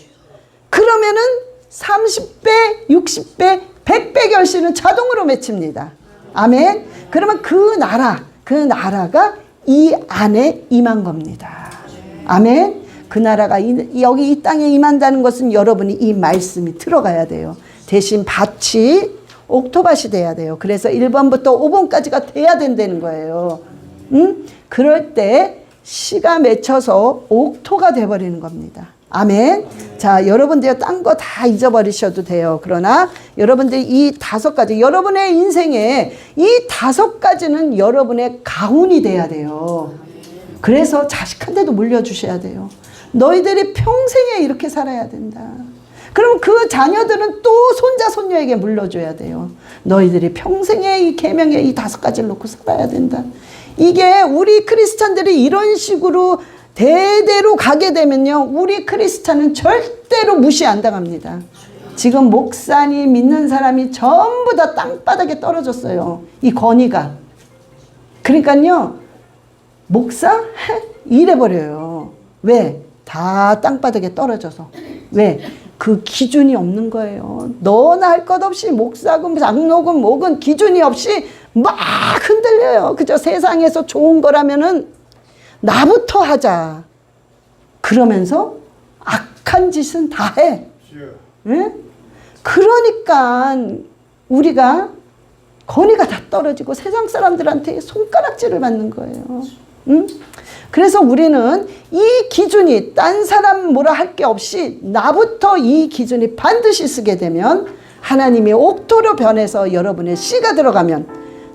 그러면은 30배, 60배, 100배 결실은 자동으로 맺힙니다. 아멘. 그러면 그 나라가 이 안에 임한 겁니다. 아멘. 그 나라가 여기 이 땅에 임한다는 것은 여러분이 이 말씀이 들어가야 돼요. 대신 밭이 옥토밭이 돼야 돼요. 그래서 1번부터 5번까지가 돼야 된다는 거예요. 그럴 때 씨가 맺혀서 옥토가 돼버리는 겁니다. 아멘. 자, 여러분들 딴 거 다 잊어버리셔도 돼요. 그러나 여러분들 이 5가지, 여러분의 인생에 이 5가지는 여러분의 가훈이 돼야 돼요. 그래서 자식한테도 물려주셔야 돼요. 너희들이 평생에 이렇게 살아야 된다. 그럼 그 자녀들은 또 손자 손녀에게 물려줘야 돼요. 너희들이 평생에 이 계명에 이 5가지를 놓고 살아야 된다. 이게 우리 크리스찬들이 이런 식으로 대대로 가게 되면요, 우리 크리스찬은 절대로 무시 안 당합니다. 지금 목사님 믿는 사람이 전부 다 땅바닥에 떨어졌어요. 이 권위가. 그러니까요, 목사? 이래버려요. 왜? 다 땅바닥에 떨어져서. 왜? 그 기준이 없는 거예요. 너나 할 것 없이 목사금, 장로금, 뭐금 기준이 없이 막 흔들려요. 그저 세상에서 좋은 거라면은 나부터 하자. 그러면서 악한 짓은 다 해. 응? 그러니까 우리가 권위가 다 떨어지고 세상 사람들한테 손가락질을 받는 거예요. 응? 그래서 우리는 이 기준이 딴 사람 뭐라 할 게 없이 나부터 이 기준이 반드시 쓰게 되면 하나님이 옥토로 변해서 여러분의 씨가 들어가면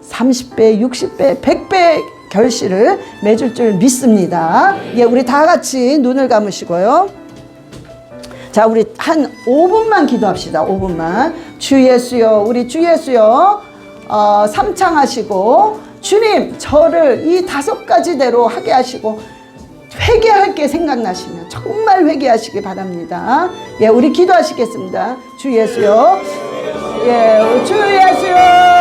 30배, 60배, 100배 결실을 맺을 줄 믿습니다. 예, 우리 다 같이 눈을 감으시고요. 자, 우리 한 5분만 기도합시다. 5분만. 주 예수여, 우리 주 예수여, 삼창하시고 주님, 저를 이 5가지대로 하게 하시고 회개할 게 생각나시면 정말 회개하시기 바랍니다. 예, 우리 기도하시겠습니다. 주 예수여, 예, 주 예수여.